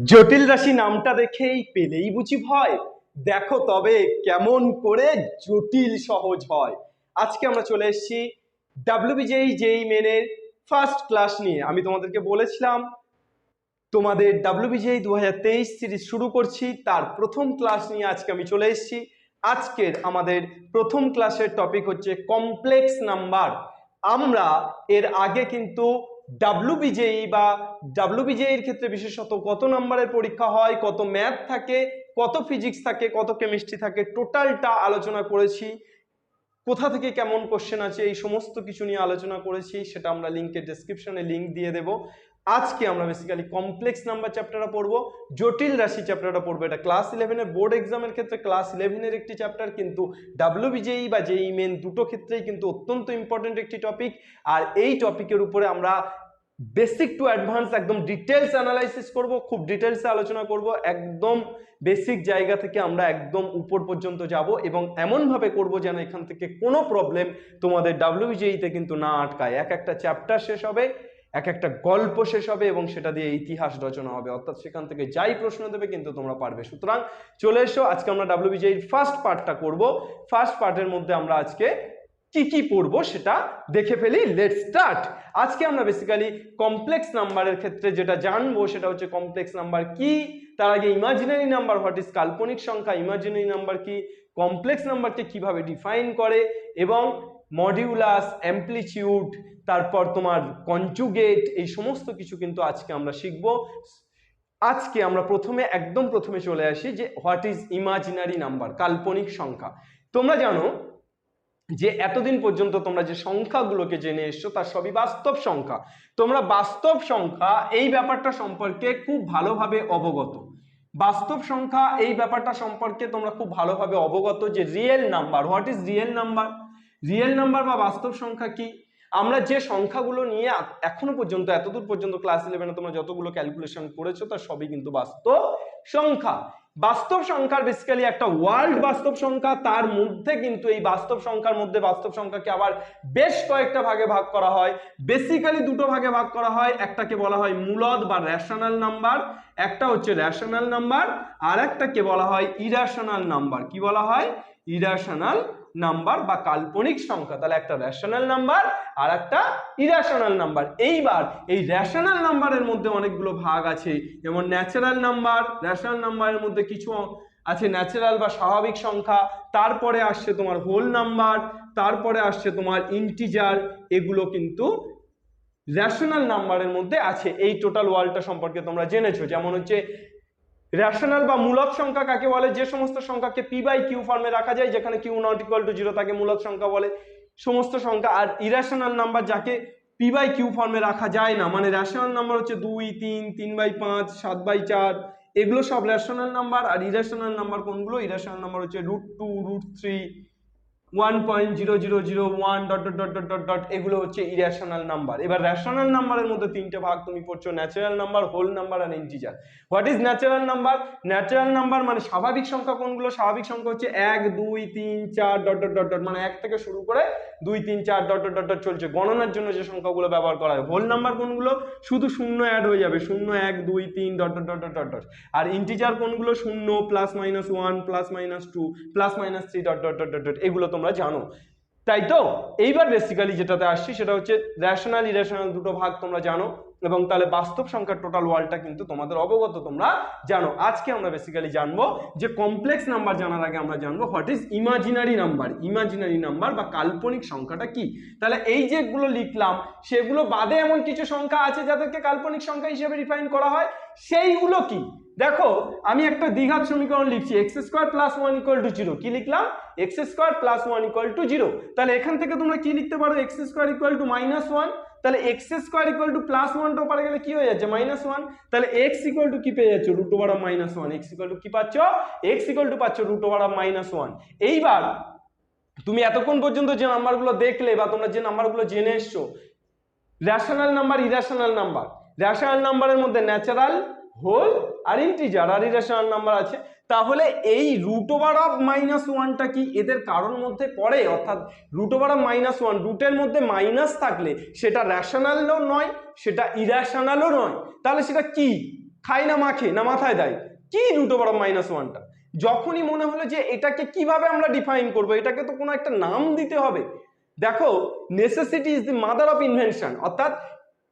জটিল রাশি নামটা দেখেই পেলেই বুঝি ভয়। দেখো তবে কেমন করে জটিল সহজ হয়। আজকে আমরা চলে এসেছি ডাব্লিউবিজেই জেই মেনের ফার্স্ট ক্লাস নিয়ে। আমি তোমাদেরকে বলেছিলাম তোমাদের ডাব্লিউবিজেই 2023 সিরিজ শুরু করছি, তার প্রথম ক্লাস নিয়ে আজকে আমি চলে এসেছি। আজকের আমাদের প্রথম ক্লাসের টপিক হচ্ছে কমপ্লেক্স নাম্বার। আমরা এর আগে কিন্তু ডাব্লিউবিজেই বা ডাব্লিউবিজেই এর ক্ষেত্রে বিশেষত কত নাম্বারের পরীক্ষা হয়, কত ম্যাথ থাকে, কত ফিজিক্স থাকে, কত কেমিস্ট্রি থাকে, টোটালটা আলোচনা করেছি। কোথা থেকে কেমন কোশ্চেন আছে এই সমস্ত কিছু নিয়ে আলোচনা করেছি, সেটা আমরা লিঙ্কের ডেসক্রিপশনে লিঙ্ক দিয়ে দেব। আজকে আমরা বেসিক্যালি কমপ্লেক্স নাম্বার চ্যাপ্টারটা পড়বো, জটিল রাশি চ্যাপ্টারটা পড়বো। এটা ক্লাস 11 এর বোর্ড এক্সামের ক্ষেত্রে ক্লাস 11 এর একটি চ্যাপ্টার, কিন্তু ডাব্লিউবিজেই বা জেই মেন দুটো ক্ষেত্রেই কিন্তু অত্যন্ত ইম্পর্টেন্ট একটি টপিক। আর এই টপিকের উপরে আমরা বেসিক টু অ্যাডভান্স একদম ডিটেলস অ্যানালাইসিস করব, খুব ডিটেলসে আলোচনা করব, একদম বেসিক জায়গা থেকে আমরা একদম উপর পর্যন্ত যাব এবং এমনভাবে করব যেন এখান থেকে কোনো প্রবলেম তোমাদের ডাব্লিউবিজেইতে কিন্তু না আটকায়। এক একটা চ্যাপ্টার শেষ হবে, এক একটা গল্প শেষ হবে এবং সেটা দিয়ে ইতিহাস রচনা হবে, অর্থাৎ সেখান থেকে যাই প্রশ্ন দেবে কিন্তু তোমরা পারবে। সুতরাং চলে এসো, আজকে আমরা ডাব্লিউবিজেইর ফার্স্ট পার্টটা করব। ফার্স্ট পার্টের মধ্যে আমরা আজকে কি কি পড়বো সেটা দেখে ফেলি। Let's start. আজকে আমরা বেসিক্যালি কমপ্লেক্স নাম্বারের ক্ষেত্রে যেটা জানবো সেটা হচ্ছে কমপ্লেক্স নাম্বার কি, তার আগে ইমাজিনারি নাম্বার হোয়াট ইজ, কাল্পনিক সংখ্যা ইমাজিনারি নাম্বার কি, কমপ্লেক্স নাম্বারকে কিভাবে ডিফাইন করে, এবং মডিউলাস, অ্যামপ্লিটিউড, তারপর তোমার কনজুগেট, এই সমস্ত কিছু কিন্তু আজকে আমরা শিখব। আজকে আমরা একদম প্রথমে চলে আসি যে হোয়াট ইজ ইমাজিনারি নাম্বার, কাল্পনিক সংখ্যা। তোমরা জানো যে এতদিন পর্যন্ত তোমরা যে সংখ্যাগুলোকে জেনে এসছো তার সবই বাস্তব সংখ্যা। তোমরা বাস্তব সংখ্যা এই ব্যাপারটা সম্পর্কে খুব ভালোভাবে অবগত। বাস্তব সংখ্যা এই ব্যাপারটা সম্পর্কে তোমরা খুব ভালোভাবে অবগত যে real number, what is real number, real number বা বাস্তব সংখ্যা কি। আমরা যে সংখ্যাগুলো নিয়ে এখনো পর্যন্ত এতদূর পর্যন্ত ক্লাস 11 তোমরা যতগুলো ক্যালকুলেশন করেছো তার সবই কিন্তু বাস্তব সংখ্যা। বাস্তব সংখ্যার বেসিক্যালি একটা ওয়ার্ল্ড বাস্তব সংখ্যা, তার মধ্যে কিন্তু এই বাস্তব সংখ্যার মধ্যে বাস্তব সংখ্যাকে আবার বেশ কয়েকটা ভাগে ভাগ করা হয়। বেসিক্যালি দুটো ভাগে ভাগ করা হয়, একটাকে বলা হয় মূলদ বা রেশনাল নাম্বার, একটা হচ্ছে রেশনাল নাম্বার, আর একটাকে বলা হয় ইরেশনাল নাম্বার। কি বলা হয়? ইরেশনাল নাম্বার বা কাল্পনিক সংখ্যা। তাহলে একটা রেশনাল নাম্বার আর একটা ইরেশনাল নাম্বার। এইবার এই রেশনাল নাম্বারের মধ্যে অনেকগুলো ভাগ আছে, যেমন ন্যাচারাল নাম্বার। রেশনাল নাম্বারের মধ্যে কিছু আছে ন্যাচারাল বা স্বাভাবিক সংখ্যা, তারপরে আসছে তোমার হোল নাম্বার, তারপরে আসছে তোমার ইন্টিজার। এগুলো কিন্তু রেশনাল নাম্বারের মধ্যে আছে। এই টোটাল ওয়ার্ল্ডটা সম্পর্কে তোমরা জেনেছো। যেমন হচ্ছে রেশনাল বা মূলদ সংখ্যা কাকে বলে? যে সমস্ত সংখ্যাকে পি বাই কিউ ফর্মে রাখা যায়, যেখানে কিউ নট ইকুয়াল টু 0 তাকে মূলদ সংখ্যা বলে সমস্ত সংখ্যা। আর ইরেশনাল নাম্বার যাকে পি বাই কিউ ফর্মে রাখা যায় না, মানে রেশনাল নাম্বার হচ্ছে 2, 3, 3/5, 7/4, এগুলো সব রেশনাল নাম্বার। আর ইরেশনাল নাম্বার কোনগুলো? ইরেশনাল নাম্বার হচ্ছে √2, √3, 1.0001 dot dot dot dot dot dot, এগুলো হচ্ছে ইরেশনাল নাম্বার। এবার রেশনাল নাম্বারের মধ্যে তিনটে ভাগ তুমি পড়ছো, ন্যাচারাল নাম্বার, হোল নাম্বার আর integer. What is natural number? Natural number মানে স্বাভাবিক সংখ্যা কোনগুলো? স্বাভাবিক সংখ্যা হচ্ছে 1, 2, 3, 4 ডট ডট ডট ডট, মানে 1 থেকে শুরু করে 2, 3, 4 ডট ডট ডট ডট চলছে। গণনার জন্য যে সংখ্যাগুলো ব্যবহার করা হয়। হোল নাম্বার কোনগুলো? শুধু শূন্য অ্যাড হয়ে যাবে, 0, 1, 2, 3 dot dot dot dot dot. আর ইন্টিজার কোনগুলো? 0, +-1, +-2, +-3 ডট ডট ডট ডট। এগুলো তোমরা জানো, তাই তো? এইবার বেসিক্যালি যেটাতে আসছি সেটা হচ্ছে রেশনাল ইরেশনাল দুটো ভাগ তোমরা জানো, এবং তাহলে বাস্তব সংখ্যার টোটাল ওয়ার্ল্ডটা কিন্তু তোমাদের অবগত, তোমরা জানো। আজকে আমরা বেসিক্যালি জানবো যে কমপ্লেক্স নাম্বার জানার আগে আমরা জানবো what is imaginary number. Imaginary number বা কাল্পনিক সংখ্যাটা কি। তাহলে এই যেগুলো লিখলাম সেগুলো বাদে এমন কিছু সংখ্যা আছে যাদেরকে কাল্পনিক সংখ্যা হিসেবে ডিফাইন করা হয়, সেইগুলো কি? দেখো আমি একটা দ্বিঘাত সমীকরণ লিখছি, x² + 1 = 0। কি লিখলাম? x² + 1 = 0। তাহলে এখান থেকে তোমরা কি লিখতে পারো? x² = -1। তাহলে x² = +1 টা পারে গেলে কি হয়ে যাচ্ছে? -1। তাহলে x = কি পেয়ে যাচ্ছ? √1। x কি পাচ্ছ? x পাচ্ছ √1। এইবার তুমি এতক্ষণ পর্যন্ত যে নাম্বারগুলো দেখলে বা তোমরা যে নাম্বারগুলো জেনে এসছো, rational number, irrational number. Rational নাম্বারের মধ্যে ন্যাচারাল, হোল আর ইন্টিজার আর ইরেশনাল নাম্বার আছে। তাহলে এই √1টা কি এদের কারোর মধ্যে পড়ে? অর্থাৎ √1, রুটের মধ্যে মাইনাস থাকলে সেটা রেশনালও নয়, সেটা ইরেশনালও নয়, তাহলে সেটা কি? খায় না মাখে না মাথায় দেয়, কি রুট ওভার অফ -1টা? যখনই মনে হলো যে এটাকে কিভাবে আমরা ডিফাইন করব, এটাকে তো কোনো একটা নাম দিতে হবে। দেখো, necessity is the mother of invention, অর্থাৎ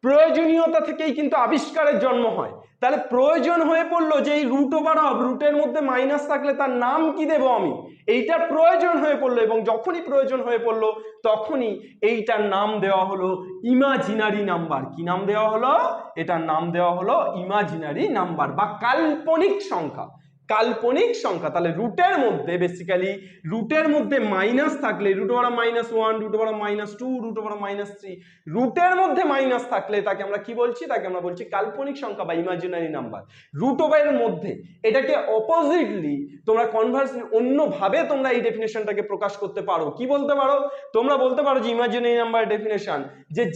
প্রয়োজনীয়তা থেকেই কিন্তু আবিষ্কারের জন্ম হয়। তাহলে প্রয়োজন হয়ে পড়লো যে এই রুট ওভার অফ, রুটের মধ্যে মাইনাস থাকলে তার নাম কি দেব আমি, এইটার প্রয়োজন হয়ে পড়লো, এবং যখনই প্রয়োজন হয়ে পড়লো তখনই এইটার নাম দেওয়া হলো ইমাজিনারি নাম্বার। কি নাম দেওয়া হলো? এটার নাম দেওয়া হলো ইমাজিনারি নাম্বার বা কাল্পনিক সংখ্যা। কাল্পনিক সংখ্যা। তাহলে রুটের মধ্যে বেসিক্যালি রুটের মধ্যে মাইনাস থাকলে, root over -1, root over -2, root over -3, রুটের মধ্যে মাইনাস থাকলে তাকে আমরা কি বলছি? তাকে আমরা বলছি কাল্পনিক সংখ্যা বা ইমাজিনারি নাম্বার। রুট ওভারের মধ্যে এটাকে অপোজিটলি তোমরা কনভার্সলি অন্যভাবে তোমরা এই ডেফিনেশনটাকে প্রকাশ করতে পারো। কি বলতে পারো? তোমরা বলতে পারো যে ইমাজিনারি নাম্বারের ডেফিনেশন,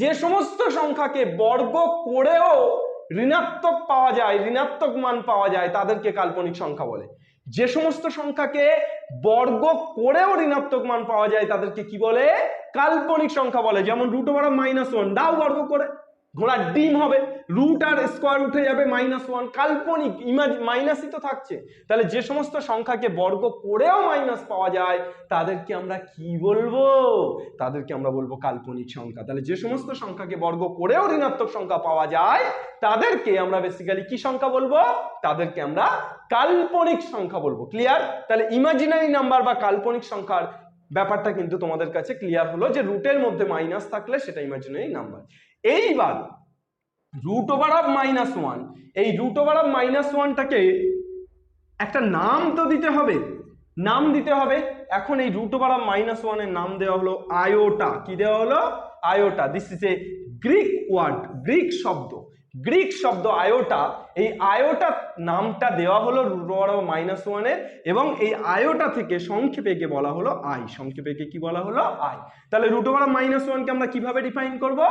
যে সমস্ত সংখ্যাকে বর্গ করেও ঋণাত্মক পাওয়া যায়, ঋণাত্মক মান পাওয়া যায়, তাদেরকে কাল্পনিক সংখ্যা বলে। যে সমস্ত সংখ্যাকে বর্গ করেও ঋণাত্মক মান পাওয়া যায় তাদেরকে কি বলে? কাল্পনিক সংখ্যা বলে। যেমন রুট ওভার অফ -1 দাও বর্গ করে, ঘোড়ার ডিম হবে, রুট আর স্কোয়ার উঠে যাবে -1, কাল্পনিক, মাইনাসই তো থাকছে। তাহলে যে সমস্ত সংখ্যাকে বর্গ করেও মাইনাস পাওয়া যায় তাদেরকে আমরা কি বলবো? তাদেরকে আমরা বলবো কাল্পনিক সংখ্যা। তাহলে যে সমস্ত সংখ্যাকে বর্গ করেও ঋণাত্মক সংখ্যা পাওয়া যায় তাদেরকে আমরা বেসিক্যালি কি সংখ্যা বলবো? তাদেরকে আমরা কাল্পনিক সংখ্যা বলবো। ক্লিয়ার? তাহলে ইমাজিনারি নাম্বার বা কাল্পনিক সংখ্যার ব্যাপারটা কিন্তু তোমাদের কাছে ক্লিয়ার হলো, যে রুটের মধ্যে মাইনাস থাকলে সেটা ইমাজিনারি নাম্বার। এইবার রুট ওভার অফ -1, এই রুট ওভার অফ -1টাকে একটা নাম তো দিতে হবে, নাম দিতে হবে। এখন এই রুট ওভার অফ -1 এর নাম দেওয়া হলো আয়োটা। কি দেওয়া হলো? Iota. This is a Greek word, Greek শব্দ, গ্রিক শব্দ আয়োটা। এই আয়োটা নামটা দেওয়া হলো রুট ওভার অফ -1 এর, এবং এই আয়োটা থেকে সংক্ষেপে কে বলা হলো আই। সংক্ষেপে কে কি বলা হলো? আই। তাহলে রুট ওভার অফ -1 কে আমরা কিভাবে ডিফাইন করব?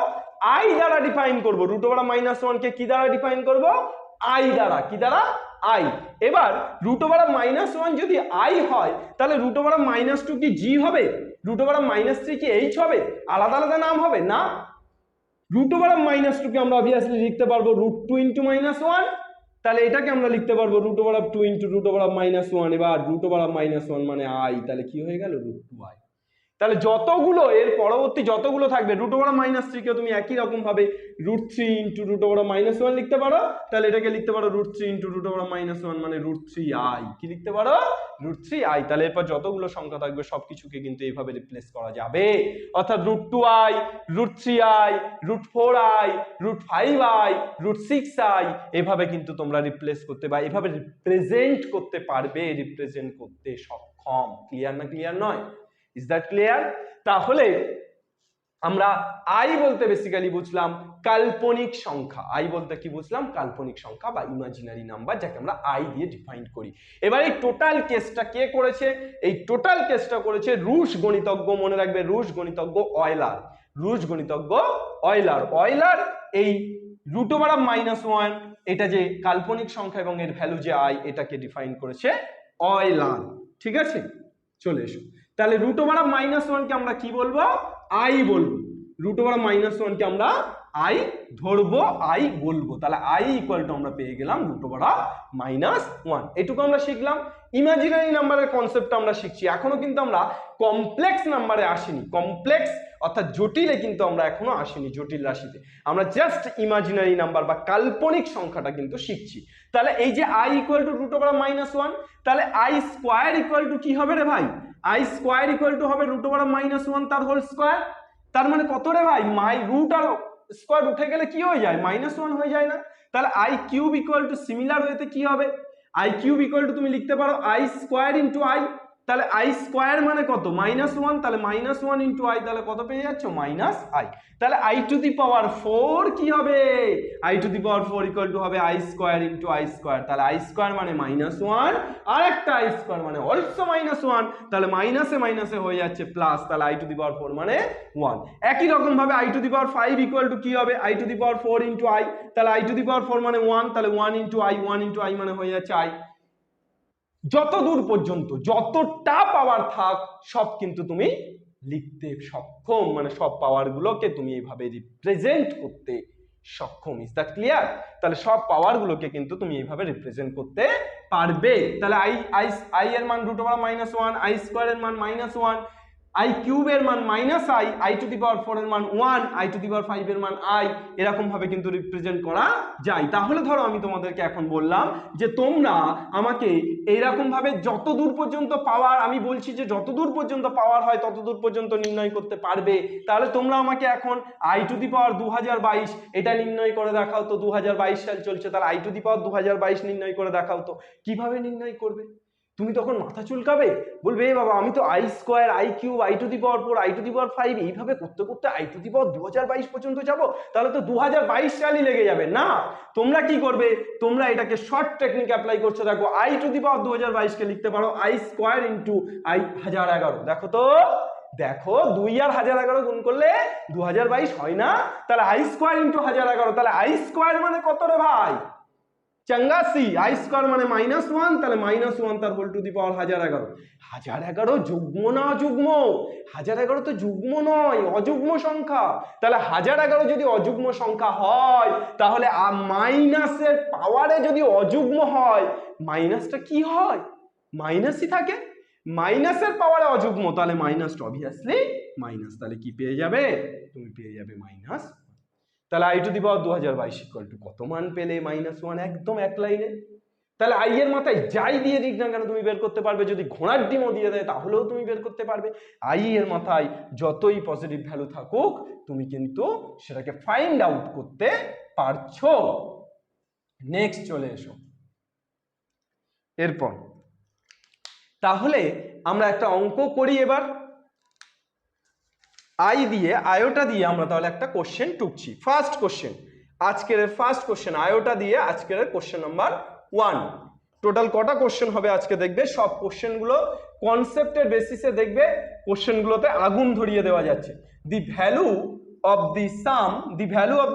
আই দ্বারা ডিফাইন করব। রুট ওভার অফ -1 কে কি দ্বারা ডিফাইন করব? আই দ্বারা। কি দ্বারা? আই। এবার রুট ওভার অফ -1 যদি আই হয় তাহলে রুট ওভার অফ -2 কি জি হবে? রুট ওভার অফ -3 কি এইচ হবে? আলাদা আলাদা নাম হবে না। রুট ওভার অফ -2 কে আমরা অবভিয়াসলি লিখতে পারবো √2 × -1, তাহলে এটাকে আমরা লিখতে পারবো √2 × রুট ওভার অফ -1। এবার √2 মানে আই, তাহলে কি হয়ে গেল? √2i। তাহলে যতগুলো এর পরবর্তী যতগুলো থাকবে √2 -3 কে তুমি একই রকম ভাবে √3 × √2 -1 লিখতে পারো। তাহলে এটাকে লিখতে পারো √3 × √2 -1 মানে √3i। কি লিখতে পারো? √3i। তাহলে এরপর যতগুলো সংখ্যা থাকবে সবকিছুকে কিন্তু এইভাবে রিপ্লেস করা যাবে, অর্থাৎ √2i, √3i, √4i, √5i, √6i, এভাবে কিন্তু তোমরা রিপ্লেস করতে বা এভাবে রিপ্রেজেন্ট করতে পারবে, রিপ্রেজেন্ট করতে সক্ষম। ক্লিয়ার না ক্লিয়ার নয়? Is that clear? তাহলে আমরা আই বলতে বেসিক্যালি বুঝলাম কাল্পনিক সংখ্যা। আই বলতে কি বুঝলাম? কাল্পনিক সংখ্যা বা ইমাজিনারি নাম্বার, যাকে আমরা আই দিয়ে ডিফাইন করি। এবার এই টোটাল কেসটা কে করেছে? এই টোটাল কেসটা করেছে রুশ গণিতজ্ঞ, মনে রাখবে, রুশ গণিতজ্ঞ অয়লার। রুশ গণিতজ্ঞ অয়লার। অয়লার এই √2 -1 এটা যে কাল্পনিক সংখ্যা এবং এর ভ্যালু যে আই, এটাকে ডিফাইন করেছে অয়লার। ঠিক আছে, চলে এসো। তাহলে √2 -1 কে আমরা কি বলবো? আই বলবো। √2 -1 কে আমরা আই ধরবো, আই বলবো। তাহলে আই ইকুয়াল টু আমরা পেয়ে গেলাম √2 -1। এটুকু আমরা শিখলাম। ইমাজিনারি নাম্বারের কনসেপ্টটা আমরা শিখছি। এখনো কিন্তু আমরা কমপ্লেক্স নাম্বারে আসিনি। কমপ্লেক্স অর্থাৎ জটিলে কিন্তু আমরা এখনো আসিনি, জটিল রাশিতে। আমরা জাস্ট ইমাজিনারি নাম্বার বা কাল্পনিক সংখ্যাটা কিন্তু শিখছি। তাহলে এই যে আই ইকুয়াল টু √2 -1, তাহলে আই স্কোয়ার ইকুয়াল টু কি হবে রে ভাই? আই স্কোয়ার ইকুয়াল টু হবে √2 -1 তার হোল স্কোয়ার। তার মানে কত রে ভাই? রুট আর স্কোয়ার উঠে গেলে কি হয়ে যায়? -1 হয়ে যায় না? তাহলে I cube equal to similar ওয়েতে কি হবে? আই কিউব ইকুয়াল টু তুমি লিখতে পারো আই স্কোয়ার ইন্টু আই। তাহলে আই স্কোয়ার মানে কত? -1। তাহলে -1 ইন্টু আই, তাহলে কত পেয়ে যাচ্ছ? -i। তাহলে i টু দি পাওয়ার 4 কি হবে? i to the power 4 equal to হবে i square into i square. তাহলে আই স্কোয়ার মানে -1, আর একটা আই স্কোয়ার মানে অলসো -1। তাহলে মাইনাসে মাইনাসে হয়ে যাচ্ছে প্লাস। তাহলে i টু দি পাওয়ার 4 মানে 1। একই রকম ভাবে i to the power 5 equal to কি হবে? i to the power 4 into I. তাহলে i টু দি পাওয়ার 4 মানে 1। তাহলে 1 ইন্টু আই মানে হয়ে যাচ্ছে i। যত দূর পর্যন্ত যতটা পাওয়ার থাক সব কিন্তু তুমি লিখতে সক্ষম, মানে সব পাওয়ার গুলোকে তুমি এইভাবে রিপ্রেজেন্ট করতে সক্ষম। Is that clear? তাহলে সব পাওয়ারগুলোকে কিন্তু তুমি এইভাবে রিপ্রেজেন্ট করতে পারবে। তাহলে আই এর মান √-1, আই স্কোয়ারের মান -1, আই কিউবের মান -i, i⁴ এর মান 1, i⁵ এর মান i, এরকম ভাবে কিন্তু রিপ্রেজেন্ট করা যায়। তাহলে ধরো আমি তোমাদেরকে এখন বললাম যে তোমরা আমাকে এইরকম ভাবে যতদূর পর্যন্ত পাওয়ার, আমি বলছি যে যতদূর পর্যন্ত পাওয়ার হয় ততদূর পর্যন্ত নির্ণয় করতে পারবে। তাহলে তোমরা আমাকে এখন i⁻2022 এটা নির্ণয় করে দেখাও তো। 2022 সাল চলছে, তাহলে i⁻2022 নির্ণয় করে দেখাও তো। কিভাবে নির্ণয় করবে? তুমি তখন মাথা চুলকাবে, বলবে এ বাবা আমি তো I square, I cube, i⁴, i⁵ এইভাবে করতে করতে i⁻2022 পর্যন্ত যাব, তাহলে তো 2022 সালই লেগে যাবে। না, তোমরা কি করবে, তোমরা এটাকে শর্ট টেকনিক অ্যাপ্লাই করছো। দেখো i⁻2022 কে লিখতে পারো i স্কোয়ার ইন্টু i1011। দেখো তো, দেখো 2 আর 1011 গুণ করলে 2022 হয় না? তাহলে i স্কোয়ার ইন্টু 1011, তাহলে i স্কোয়ার মানে কত রে ভাই? 84। আই স্কোয়ার মানে -1, তাহলে -1 তার হোল টু দি পাওয়ার 1011। 1011 যুগ্ম না অযুগ্ম? 1011 তো যুগ্ম নয়, অযুগ্ম সংখ্যা। তাহলে 1011 যদি অযুগ্ম সংখ্যা হয়, তাহলে মাইনাসের পাওয়ারে যদি অযুগ্ম হয়, মাইনাসটা কি হয়? মাইনাসই থাকে। মাইনাসের পাওয়ারে অযুগ্ম, তাহলে মাইনাসটা অবভিয়াসলি মাইনাস। তাহলে কি পেয়ে যাবে? তুমি পেয়ে যাবে মাইনাস। তাহলে i⁻2022 কত মান পেলে? -1, একদম এক লাইনে। তাহলে আই এর মাথায় যাই দিয়ে দিক না কেন তুমি বের করতে পারবে। যদি ঘোড়ার ডিমও দিয়ে দেয় তাহলেও তুমি বের করতে পারবে। আই এর মাথায় যতই পজিটিভ ভ্যালু থাকুক, তুমি কিন্তু সেটাকে ফাইন্ড আউট করতে পারছো। নেক্সট চলে এসো। এরপর তাহলে আমরা একটা অঙ্ক করি এবার। আই দিয়ে, আয়োটা দিয়ে আমরা তাহলে একটা কোশ্চেন টুকছি। ফার্স্ট কোশ্চেন, আজকের ফার্স্ট কোশ্চেন আয়োটা দিয়ে আজকের কোশ্চেন নাম্বার 1। টোটাল কটা কোশ্চেন হবে আজকে দেখবে। সব কোশ্চেনগুলো কনসেপ্টের বেসিসে দেখবে, কোশ্চেনগুলোতে আগুন ধরিয়ে দেওয়া যাচ্ছে। The value of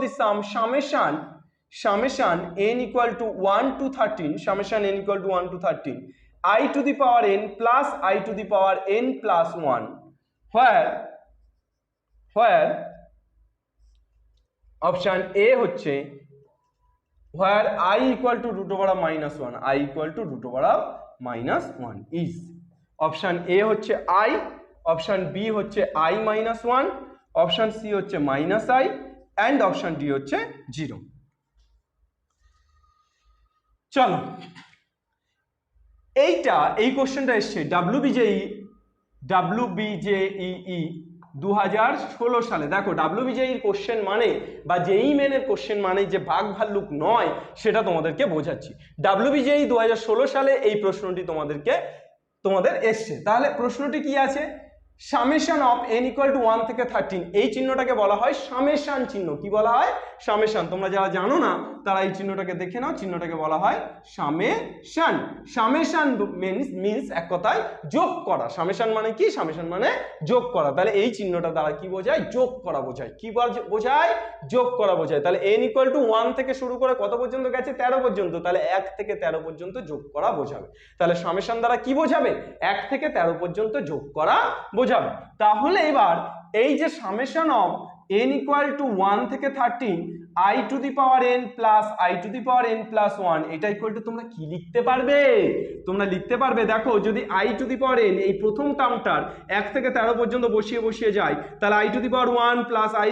the some summation n = 1 to 13, summation n = 1 to 13, i⁻n plus i⁻n plus 1, where option A হচ্ছে where i equal to √-1, i equal to √-1 is। Option A হচ্ছে i, অপশন বি হচ্ছে i-1, option C হচ্ছে -i, and option D হচ্ছে 0। চলো, এই কোশ্চেনটা এসছে WBJEE 2016 সালে। দেখো WBJEE কোশ্চেন মানে বা জেই মেনের কোশ্চেন মানে যে ভাগ ভাল্লুক নয়, সেটা তোমাদেরকে বোঝাচ্ছি। WBJEE 2016 সালে এই প্রশ্নটি তোমাদের এসছে। তাহলে প্রশ্নটি কি আছে? সামেশন অফ n = 1 থেকে 13, এই চিহ্নটাকে বলা হয় সামেশন চিহ্ন। কি বলা হয়? সামেশন। তোমরা যারা জানো না তারা এই চিহ্নটাকে দেখে নাও, চিহ্নটাকে বলা হয় সামেশন। সামেশন মিন্স এক কথায় যোগ করা। সামেশন মানে কি? সামেশন মানে যোগ করা। তাহলে এই চিহ্নটা দ্বারা কি বোঝায়? যোগ করা বোঝায়। কি বোঝায়? যোগ করা বোঝায়। তাহলে n = 1 থেকে শুরু করে কত পর্যন্ত গেছে? 13 পর্যন্ত। তাহলে 1 থেকে 13 পর্যন্ত যোগ করা বোঝাবে। তাহলে সামেশন দ্বারা কি বোঝাবে? 1 থেকে 13 পর্যন্ত যোগ করা বোঝাবে। তাহলে এবার এই যে সামেশন অফ n = 1 থেকে 13, i⁻n plus i⁻n plus 1, এটা ইকুয়াল টু তোমরা কি লিখতে পারবে? তোমরা লিখতে পারবে, দেখো যদি i⁻n এই প্রথম টার্মটার 1 থেকে 13 পর্যন্ত বসিয়ে যায়, তাহলে i⁻1 plus i²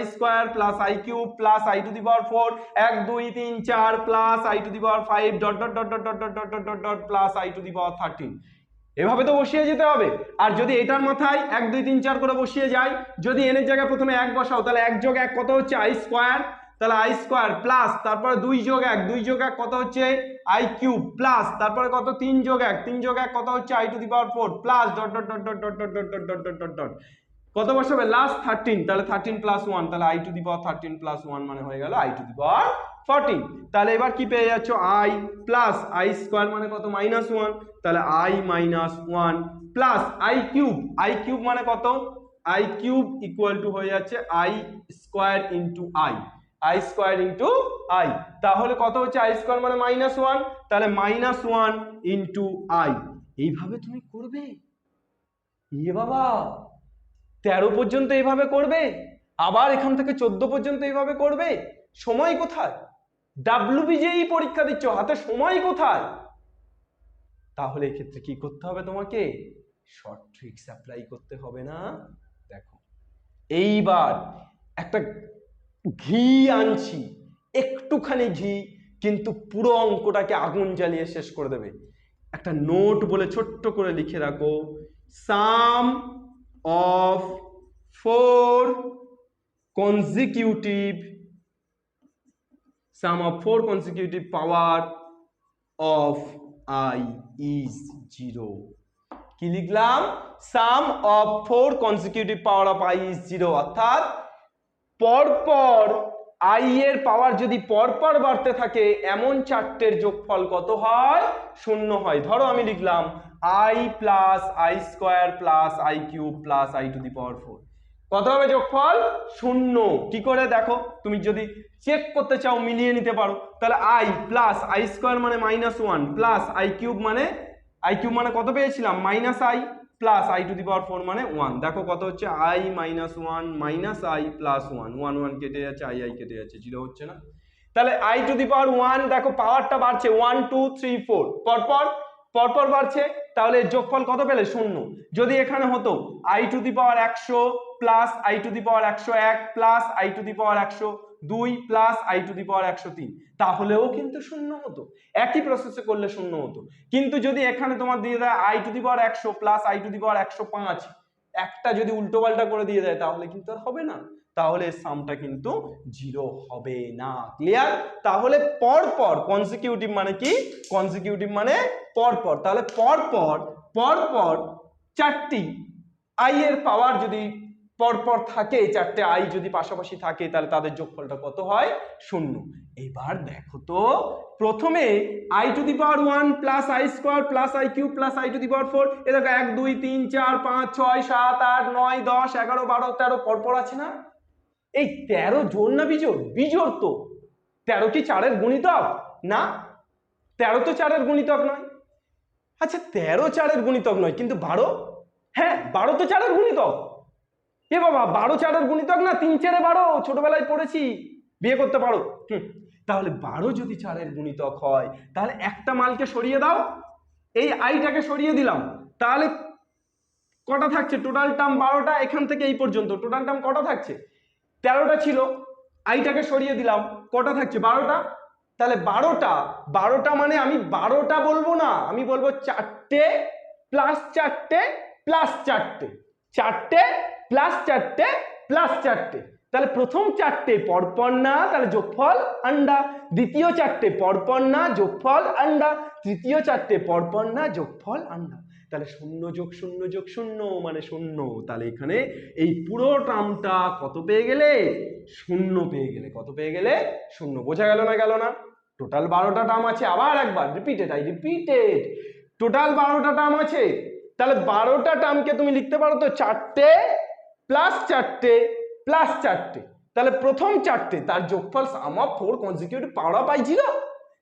plus i³ plus i⁴ 1 2 3 4 plus i⁵ dot plus i⁻13, এভাবে তো বসিয়ে যেতে হবে। আর যদি এটার মাথায় 1 2 3 4 করে বসিয়ে যায়, যদি n এর জায়গায় প্রথমে 1 বসাও, তাহলে 1 + 1 কত হচ্ছে? i², তাহলে i² প্লাস তারপরে 2 + 1 2 + 1 কত হচ্ছে? i³ প্লাস তারপরে কত? 3 + 1 3 + 1 কত হচ্ছে? i⁴ প্লাস ডট কত বসাবে? লাস্ট 13, তাহলে 13 plus 1, তাহলে i⁻13 plus 1 মানে হয়ে গেল i⁻14। তাহলে এবার কি পেয়ে যাচ্ছ? i প্লাস i² মানে কত? -1, তাহলে i-1 প্লাস i³ মানে কত? i³ ইকুয়াল টু হয়ে যাচ্ছে i² into i² into i। তাহলে কত হচ্ছে? i² মানে -1, তাহলে -1 ইন্টু i। এইভাবে তুমি করবে। এ বাবা, 13 পর্যন্ত এইভাবে করবে, আবার এখান থেকে 14 পর্যন্ত এইভাবে করবে, সময় কোথায়? ডাব্লিউবিজেই পরীক্ষা দিচ্ছ, হাতে সময় কোথায়? তাহলে এক্ষেত্রে কি করতে হবে তোমাকে? শর্ট ট্রিক্স অ্যাপ্লাই করতে হবে না? দেখো এইবার একটা ঘি আনছি, একটুখানি ঘি, কিন্তু পুরো অঙ্কটাকে আগুন জ্বালিয়ে শেষ করে দেবে। একটা নোট বলে ছোট্ট করে লিখে রাখো, sum of 4 consecutive power of I is 0। কি লিখলাম? Sum of 4 consecutive power of I is 0, অর্থাৎ পরপর I এর পাওয়ার যদি পরপর বাড়তে থাকে এমন চারটের যোগফল কত হয়? 0 হয়। ধরো আমি লিখলাম I plus I square plus I cube plus I to the power 4, কত হবে যোগফল? 0। কি করে দেখো, তুমি যদি চেক করতে চাও মিলিয়ে নিতে পারো, তাহলে I প্লাস I স্কোয়ার মানে -1 প্লাস I কিউব মানে কত পেয়েছিলাম? -I plus I to the power 4 মানে 1। দেখো কত হচ্ছে? I -1 মাইনাস I প্লাস 1, 1 কেটে যাচ্ছে, I কেটে যাচ্ছে, 0 হচ্ছে না? তাহলে I টু দি পাওয়ার 1, দেখো পাওয়ারটা বাড়ছে 1 2 3 4 পরপর বাড়ছে, তাহলে যোগফল কত পেলে? 0। যদি এখানে হতো I to the power 100 plus I to the power 101 plus I to the power 102 plus I to the power 103, তাহলেও কিন্তু 0 হতো। একই প্রসেসে করলে 0 হতো। কিন্তু যদি এখানে তোমার দিয়ে দেয় I to the power 100 plus I to the power 105, একটা যদি উল্টো পাল্টা করে দিয়ে দেয় তাহলে কিন্তু আর হবে না, তাহলে সামটা কিন্তু 0 হবে না। ক্লিয়ার? তাহলে পরপর, কনসিকিউটিভ মানে কি? কনসিকিউটিভ মানে পরপর। তাহলে পরপর চারটি I এর পাওয়ার যদি পরপর থাকে, চারটে I যদি পাশাপাশি থাকে, তাহলে তাদের যোগফলটা কত হয়? 0। এবার দেখো তো, প্রথমে I to the power 1 plus I square plus I cube plus I to the power 4, এ দেখো 1 2 3 4 5 6 7 8 9 10 11 12 13 পরপর আছে না? এই 13 জোড় না বিজোড়? বিজোড় তো। 13 কি 4 এর গুণিতক? না, 13 তো 4 এর গুণিতক নয়। আচ্ছা 13 4 এর গুণিতক নয়, কিন্তু 12? হ্যাঁ 12 তো 4 এর গুণিতক। এ বাবা 12 4 এর গুণিতক না, 3 4 12, ছোটবেলায় পড়েছি, বিয়ে করতে পারো। তাহলে 12 যদি 4 এর গুণিতক হয়, তাহলে একটা মালকে সরিয়ে দাও, এই আইটাকে সরিয়ে দিলাম, তাহলে কটা থাকছে? টোটাল টার্ম 12টা, এখান থেকে এই পর্যন্ত টোটাল টার্ম কটা থাকছে? 13টা ছিল, আইটাকে সরিয়ে দিলাম, কটা থাকছে? 12টা। তাহলে 12টা মানে আমি 12টা বলবো না, আমি বলবো 4টে প্লাস 4টে প্লাস 4টে, 4টে প্লাস 4টে প্লাস 4টে। তাহলে প্রথম 4টে পরপর না, তাহলে যোগফল আন্ডা। দ্বিতীয় 4টে পরপর না, যোগফল আন্ডা। তৃতীয় 4টে পরপর না, যোগফল আন্ডা। তাহলে 0 যোগ 0 যোগ 0 মানে 0। তাহলে এখানে এই পুরো টার্মটা কত পেয়ে গেলে? 0 পেয়ে গেলে। কত পেয়ে গেলে? 0। বোঝা গেল না? গেল না? টোটাল 12টা টার্ম আছে, আবার একবার রিপিটেড টোটাল 12টা টার্ম আছে। তাহলে 12টা টার্মকে তুমি লিখতে পারো তো 4টে প্লাস 4টে প্লাস 4টে। তাহলে প্রথম 4টে তার যোগফল sum of 4 consecutive power of I 0,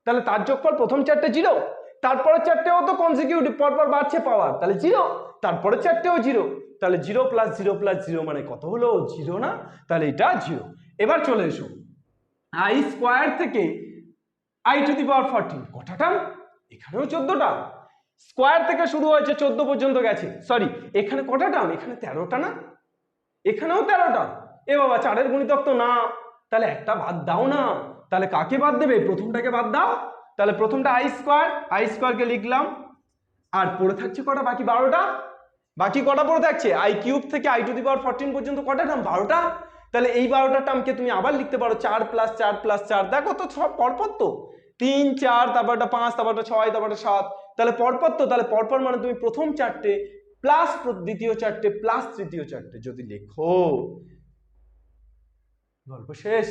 তাহলে তার যোগফল প্রথম 4টে 0, তারপরে 4টেও তো কনসিকিউটিভ পরপর বাড়ছে পাওয়ার, তাহলে 0, তারপরে 4টেও 0, তাহলে 0 প্লাস 0 প্লাস 0 মানে কত হলো? 0 না? তাহলে এটা 0। এবার চলে এসো, I স্কোয়ার থেকে I টু দি পাওয়ার 14, কটা টার্ম? এখানেও 14টা। স্কোয়ার থেকে শুরু হয়েছে 14 পর্যন্ত গেছে, সরি এখানে কটা টার্ম? এখানে 13টা না? এখানেও 13টা। এ বাবা 4 এর গুণিতক তো না, তাহলে একটা বাদ দাও না। তাহলে কাকে বাদ দেবে? প্রথমটাকে বাদ দাও। তাহলে প্রথমটা I স্কোয়ারকে লিখলাম, আর পড়ে থাকছে কটা? বাকি 12টা। বাকি কটা পড়ে থাকছে? I কিউব থেকে I টু দি পাওয়ার 14 পর্যন্ত কটা টার্ম? 12টা। তাহলে এই 12টা টার্মকে তুমি আবার লিখতে পারো 4 প্লাস 4 প্লাস 4, দেখো তো সব পরপর তো, 3 4, তারপরটা 5, তারপরটা 6, তারপরটা 7, তাহলে পরপর তো। তাহলে পরপর মানে তুমি প্রথম 4টে প্লাস দ্বিতীয় 4টে প্লাস তৃতীয় 4টে যদি লেখো, গল্প শেষ।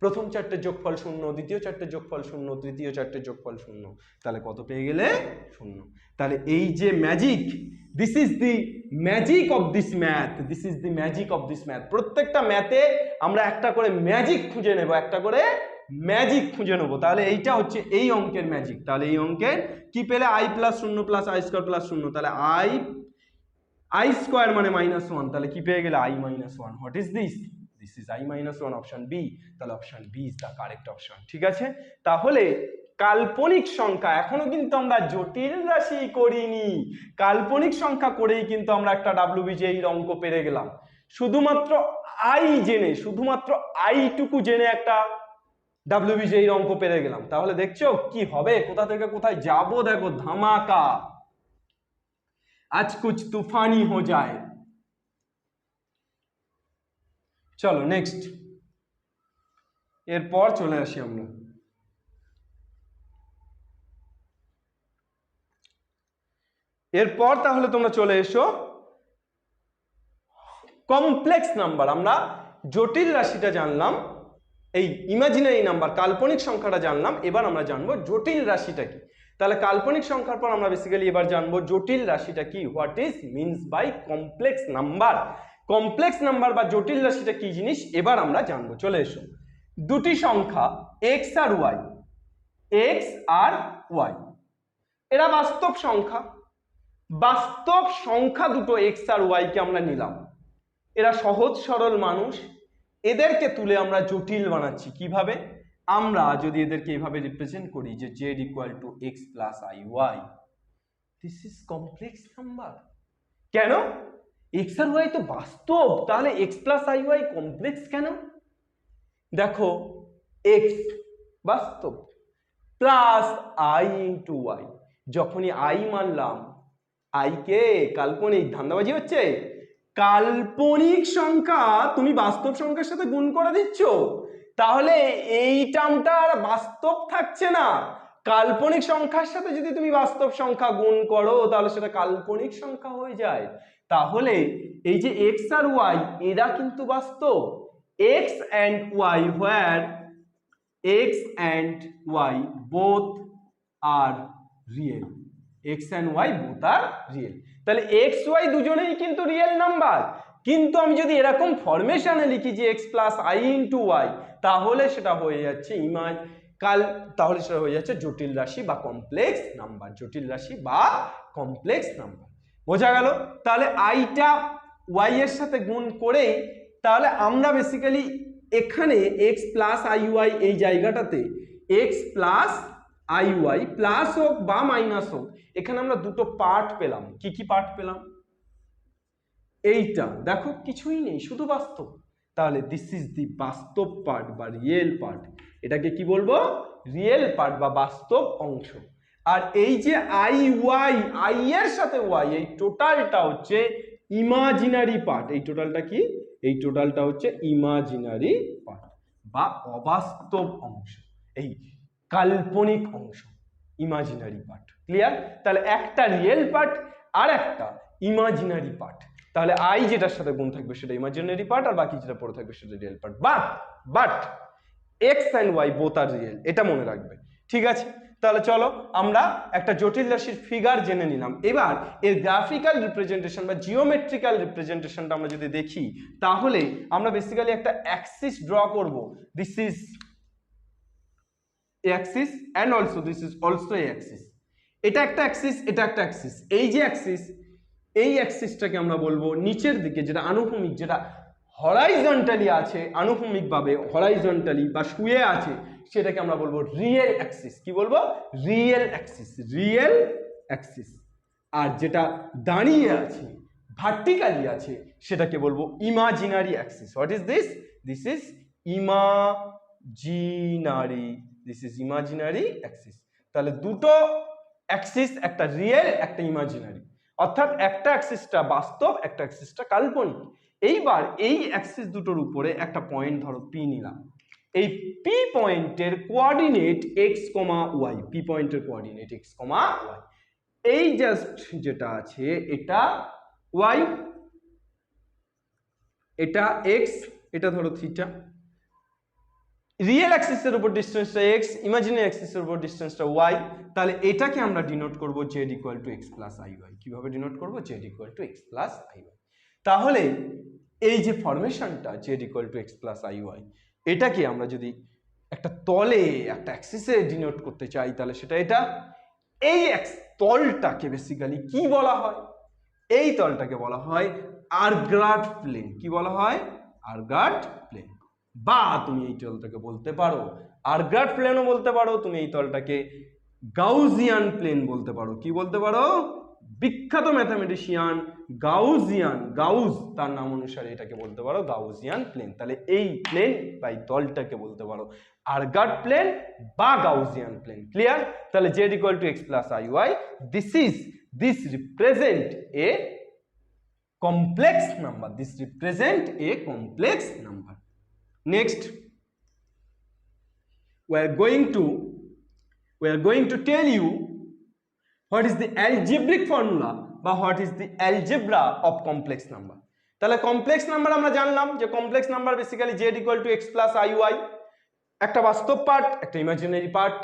প্রথম 4টের যোগফল 0, দ্বিতীয় 4টের যোগফল 0, তৃতীয় 4টের যোগফল 0, তাহলে কত পেয়ে গেলে? 0। তাহলে এই যে magic, this is the magic of this math, this is the magic of this math. প্রত্যেকটা ম্যাথে আমরা একটা করে ম্যাজিক খুঁজে নেব, একটা করে ম্যাজিক খুঁজে নেব। তাহলে এইটা হচ্ছে এই অঙ্কের ম্যাজিক। তাহলে এই অঙ্কের কি পেলে? I plus 0 plus I square plus 0, তাহলে I স্কোয়ার মানে -1, তাহলে কি পেয়ে গেলে? I -1। What is this? This is i minus 1 option B. তাহলে option B is the correct option. ঠিক আছে, তাহলে কাল্পনিক সংখ্যা, এখনো কিন্তু আমরা জটিল রাশি করিনি, কাল্পনিক সংখ্যা করেই কিন্তু আমরা একটা WBJER অঙ্ক পেরে গেলাম। শুধুমাত্র আই জেনে, শুধুমাত্র আইটুকু জেনে একটা WBJER অঙ্ক পেরে গেলাম। তাহলে দেখছো কি হবে, কোথা থেকে কোথায় যাব, দেখো ধামাকা, আজ কুছ তুফানি হো যায়। চলো নেক্সট, এরপর চলে আসি আমরা এরপর তাহলে তোমরা চলে এসো কমপ্লেক্স নাম্বার। আমরা জটিল রাশিটা জানলাম, এই ইমাজিনারি নাম্বার কাল্পনিক সংখ্যাটা জানলাম, এবার আমরা জানবো জটিল রাশিটা কি। তাহলে কাল্পনিক সংখ্যার পর আমরা বেসিক্যালি এবার জানবো জটিল রাশিটা কি, what is means by complex number. Complex number বা জটিল রাশিটা কি জিনিস এবার আমরা জানবো। চলে এসো, দুটি সংখ্যা এক্স আর ওয়াই, এক্স আর ওয়াই, এরা বাস্তব সংখ্যা। বাস্তব সংখ্যা দুটো এক্স আর ওয়াই কে আমরা নিলাম, এরা সহজ সরল মানুষ, এদেরকে তুলে আমরা জটিল বানাচ্ছি কিভাবে, আমরা যদি এদেরকে এইভাবে রিপ্রেজেন্ট করি যে z equal to x plus i y, this is complex number. কেন, এক্স আর ওয়াই তো বাস্তব, তাহলে x plus i y complex কেন? দেখো এক্স বাস্তব প্লাস আই ইন্টু ওয়াই, যখনই আই মানলাম, আই কে কাল্পনিক, ধান্দাবাজি হচ্ছে, কাল্পনিক সংখ্যা তুমি বাস্তব সংখ্যার সাথে গুণ করে দিচ্ছ, তাহলে এই টার্মটা আর বাস্তব থাকছে না। কাল্পনিক সংখ্যার সাথে যদি তুমি বাস্তব সংখ্যা গুণ করো তাহলে সেটা কাল্পনিক সংখ্যা হয়ে যায়। তাহলে এই যে এক্স আর ওয়াই এরা কিন্তু বাস্তব, x and y, where x and y both are real, x and y both are real. তাহলে এক্স ওয়াই দুজনেই কিন্তু রিয়েল নাম্বার, কিন্তু আমি যদি এরকম ফরমেশনে লিখি যে x plus i into y, তাহলে সেটা হয়ে যাচ্ছে তাহলে সেটা হয়ে যাচ্ছে জটিল রাশি বা কমপ্লেক্স নাম্বার, জটিল রাশি বা কমপ্লেক্স নাম্বার। বোঝা গেল? তাহলে আইটা ওয়াই এর সাথে গুণ করেই তাহলে আমরা বেসিক্যালি এখানে এক্স প্লাস আই ওয়াই এই জায়গাটাতে x plus i y plus হোক বা মাইনাস হোক, এখানে আমরা দুটো পার্ট পেলাম। কি কি পার্ট পেলাম? এইটা দেখো কিছুই নেই, শুধু বাস্তব। তাহলে দিস ইজ দি বাস্তব পার্ট বা রিয়েল পার্ট, এটাকে কি বলবো? রিয়েল পার্ট বা বাস্তব অংশ। আর এই যে আই ওয়াই, আই এর সাথে ওয়াই, এই টোটালটা হচ্ছে ইমাজিনারি পার্ট। এই টোটালটা কি? এই টোটালটা হচ্ছে ইমাজিনারি পার্ট বা অবাস্তব অংশ, এই কাল্পনিক অংশ, ইমাজিনারি পার্ট। ক্লিয়ার? তাহলে একটা রিয়েল পার্ট আর একটা ইমাজিনারি পার্ট। তাহলে আই যেটার সাথে গুণ থাকবে সেটা ইমাজিনারি পার্ট, আর বাকি যেটা পড়ে থাকবে সেটা real part. But x and y both are real, এটা মনে রাখবে। ঠিক আছে, তাহলে চলো আমরা একটা জটিল রাশির ফিগার জেনে নিলাম। এবার এর গ্রাফিক্যাল রিপ্রেজেন্টেশন বা জিওমেট্রিক্যাল রিপ্রেজেন্টেশনটা আমরা যদি দেখি, তাহলে আমরা বেসিক্যালি একটা অ্যাক্সিস ড্র করব। This is Axis and also this is also Axis. এটা একটা অ্যাক্সিস, এটা একটা অ্যাক্সিস। এই যে অ্যাক্সিস, এই অ্যাক্সিসটাকে আমরা বলবো নিচের দিকে যেটা আনুভূমিক, যেটা হরাইজন্টালি আছে, আনুভূমিকভাবে হরাইজন্টালি বা শুয়ে আছে, সেটাকে আমরা বলবো রিয়েল অ্যাক্সিস। কি বলবো? Real axis, real axis. আর যেটা দাঁড়িয়ে আছে, ভার্টিক্যালি আছে, সেটাকে বলবো imaginary axis. What is this? This is imaginary, this is imaginary axis. তাহলে দুটো অ্যাক্সিস, একটা রিয়েল একটা ইমাজিনারি, অর্থাৎ একটা অ্যাক্সিসটা বাস্তব, একটা অ্যাক্সিসটা কাল্পনিক। এইবার এই অ্যাক্সিস দুটোর উপরে একটা পয়েন্ট ধরো পি নিলাম, এই পি পয়েন্টের coordinate x comma Y, P পয়েন্টের কোঅর্ডিনেট এক্স কমা ওয়াই, এই জাস্ট যেটা আছে এটা ওয়াই, এটা এক্স, এটা ধরো থিটা। রিয়েল অ্যাক্সিসের উপর ডিসটেন্সটা এক্স, ইমাজিনারি অ্যাক্সিসের উপর ডিসটেন্সটা ওয়াই। তাহলে এটাকে আমরা ডিনোট করব z equal to x plus i y. কিভাবে ডিনোট করব? Z equal to x plus i y. তাহলে এই যে ফরমেশনটা z equal to x plus i y, এটাকে আমরা যদি একটা তলে একটা অ্যাক্সিসে ডিনোট করতে চাই, তাহলে সেটা এটা। এই তলটাকে বেসিক্যালি কি বলা হয়? এই তলটাকে বলা হয় আর্কগ্রাফ প্লেন। কি বলা হয়? আর্গাট প্লেন, বা তুমি এই তলটাকে বলতে পারো আর্গাট প্লেনও বলতে পারো, তুমি এই তলটাকে গাউজিয়ান প্লেন বলতে পারো। কি বলতে পারো? বিখ্যাত ম্যাথামেটিশিয়ান গাউজ তার নাম অনুসারে এটাকে বলতে পারো গাউজিয়ান প্লেন। তাহলে এই প্লেন বা এই তলটাকে বলতে পারো আর্গাট প্লেন বা গাউজিয়ান প্লেন। ক্লিয়ার? তাহলে z equal to x plus iy, this represent a complex number. This represent a complex number. Next, we are going to tell you what is the algebraic formula বা what is the algebra of complex number. তাহলে complex number আমরা জানলাম যে complex number basically z equal to x plus iy, একটা বাস্তব part, একটা imaginary part.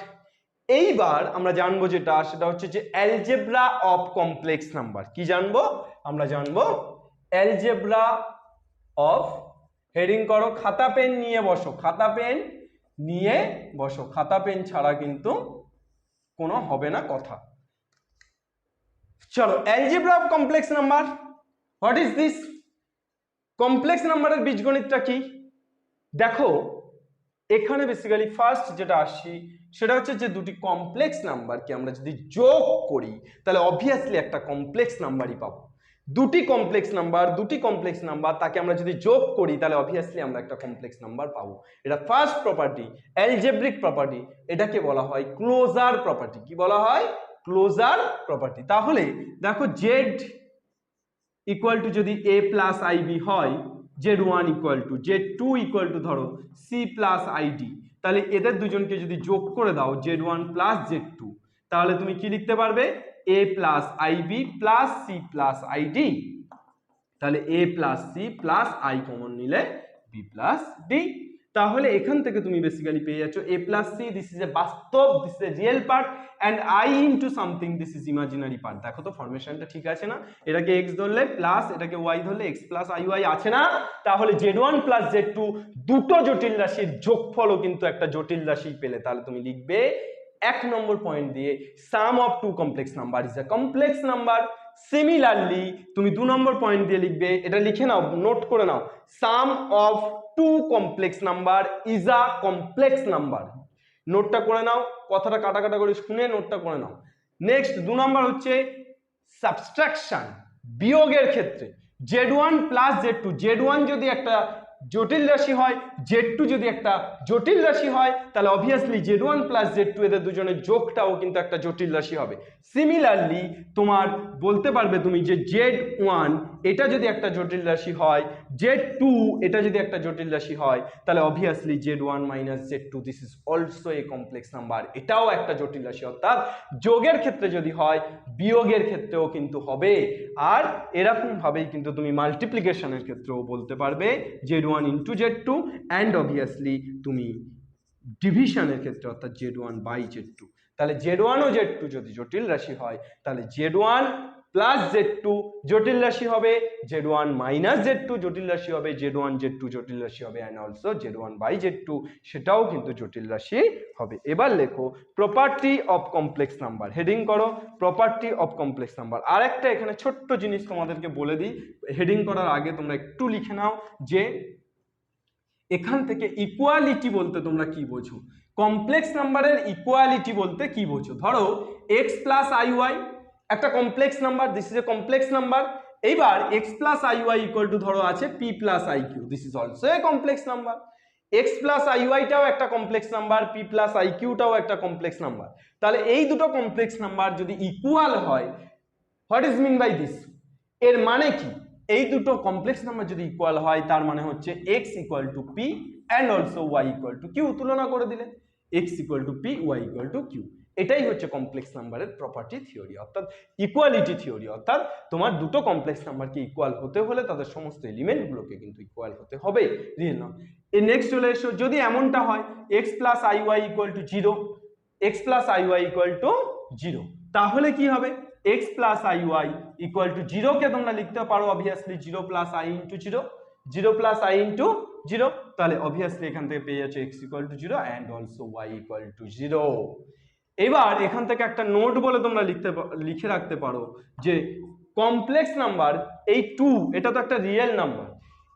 এইবার আমরা জানবো সেটা হচ্ছে যে অ্যালজেব্রা অফ কমপ্লেক্স নাম্বার। কি জানবো? আমরা জানবো অ্যালজেব্রা অফ, হেডিং করো, খাতা পেন নিয়ে বসো, খাতা পেন নিয়ে বসো, খাতা পেন ছাড়া কিন্তু কোনো হবে না কথা। চলো, algebra of complex number, what is this? Complex নাম্বারের বীজগণিতটা কি? দেখো এখানে বেসিক্যালি ফার্স্ট যেটা আসছি সেটা হচ্ছে যে দুটি কমপ্লেক্স নাম্বারকে আমরা যদি যোগ করি তাহলে অবভিয়াসলি একটা কমপ্লেক্স নাম্বারই পাবো। দুটি কমপ্লেক্স নাম্বার তাকে আমরা যদি যোগ করি তাহলে অবভিয়াসলি আমরা একটা কমপ্লেক্স নাম্বার পাবো। এটা ফার্স্ট প্রপার্টি, অ্যালজেব্রিক প্রপার্টি। এটাকে বলা হয় ক্লোজার প্রপার্টি। কি বলা হয়? Closure property. তাহলে দেখো z ইকুয়াল টু যদি a প্লাস ib হয়, z1 equal to z2 equal to ধরো c প্লাস id, তাহলে এদের দুজনকে যদি যোগ করে দাও z1 প্লাস z2, তাহলে তুমি কি লিখতে পারবে? a plus ib plus c plus id। তাহলে a plus c plus i common নিলে b প্লাস d। তাহলে এখান থেকে তুমি বেসিক্যালি পেয়ে যাচ্ছ a plus c, this is a বাস্তব, this is a real part, and i into something, this is imaginary part. দেখো তো ফরমেশনটা ঠিক আছে না? এটাকে x ধরলে প্লাস, এটাকে y ধরলে x প্লাস iy আছে না? তাহলে z1 প্লাস z2 দুটো জটিল রাশির যোগফলও কিন্তু একটা জটিল রাশি পেলে তাহলে তুমি লিখবে 1 নম্বর পয়েন্ট দিয়ে sum of two complex number is a complex number. Similarly তুমি 2 নম্বর পয়েন্ট দিয়ে লিখবে, এটা লিখে নাও, নোট করে নাও, sum of two complex number is a complex number. নোটটা করে নাও, কথাটা কাটা করে শুনে নোটটা করে নাও। নেক্সট 2 নম্বর হচ্ছে সাবট্রাকশন, বিয়োগের ক্ষেত্রে z1 প্লাস z2, z1 যদি একটা জটিল রাশি হয়, z2 যদি একটা জটিল রাশি হয়, তাহলে অবভিয়াসলি z1 প্লাস z2 এদের দুজনের যোগটাও কিন্তু একটা জটিল রাশি হবে। সিমিলারলি তোমার বলতে পারবে তুমি যে z1 এটা যদি একটা জটিল রাশি হয়, z2 এটা যদি একটা জটিল রাশি হয়, তাহলে obviously z1 minus z2 this is also a complex number, এটাও একটা জটিল রাশি। অর্থাৎ যোগের ক্ষেত্রে যদি হয়, বিয়োগের ক্ষেত্রেও কিন্তু হবে। আর এরকম ভাবেই কিন্তু তুমি মাল্টিপ্লিকেশনের ক্ষেত্রেও বলতে পারবে z1 into z2, and obviously তুমি ডিভিশনের ক্ষেত্রে অর্থাৎ z1 বাই z2। তাহলে z1 ও z2 যদি জটিল রাশি হয় তাহলে z1 প্লাস z2 জটিল রাশি হবে, z1 মাইনাস z2 জটিল রাশি হবে, z1 z2 জটিল রাশি হবে, and also z1 by z2 সেটাও কিন্তু জটিল রাশি হবে। এবার লেখো property of complex number, heading করো প্রপার্টি অফ কমপ্লেক্স নাম্বার। আর একটা এখানে ছোট্ট জিনিস তোমাদেরকে বলে দিই, হেডিং করার আগে তোমরা একটু লিখে নাও যে এখান থেকে ইকুয়ালিটি বলতে তোমরা কি বোঝো, কমপ্লেক্স নাম্বারের ইকুয়ালিটি বলতে কি বোঝো। ধরো x প্লাস iy একটা complex number, this is a complex number. এইবার x plus iy equal to ধরো আছে p plus iq, this is also a complex number. x plus iy টাও একটা complex number, p plus iq টাও একটা complex number. তাহলে এই দুটো কমপ্লেক্স নাম্বার যদি ইকুয়াল হয়, what is mean by this? এর মানে কি? এই দুটো কমপ্লেক্স নাম্বার যদি ইকুয়াল হয় তার মানে হচ্ছে x equal to p and also y equal two q, তুলনা করে দিলে x equal to p, y equal two q। এটাই হচ্ছে কমপ্লেক্স নাম্বারের প্রপার্টি থিওরি, অর্থাৎ ইকুয়ালিটি থিওরি। অর্থাৎ তোমার দুটো কমপ্লেক্স নাম্বারকে ইকুয়াল হতে হলে তাদের সমস্ত এলিমেন্টগুলোকে কিন্তু ইকুয়াল হতে হবে। রিয়েল নাও এর নেক্সট চলে এসো, যদি এমনটা হয় x plus iy equal to 0, x plus iy equal to 0, তাহলে কি হবে? x plus iy equal to 0 কে তোমরা লিখতে পারো obviously 0 plus i into 0, 0 plus i into 0, তাহলে অবভিয়াসলি এখান থেকে পেয়ে যাচ্ছে x equal to 0 and also y equal to 0। এবার এখান থেকে একটা নোট বলে তোমরা লিখে রাখতে পারো যে কমপ্লেক্স নাম্বার এই 2 এটা তো একটা রিয়েল নাম্বার,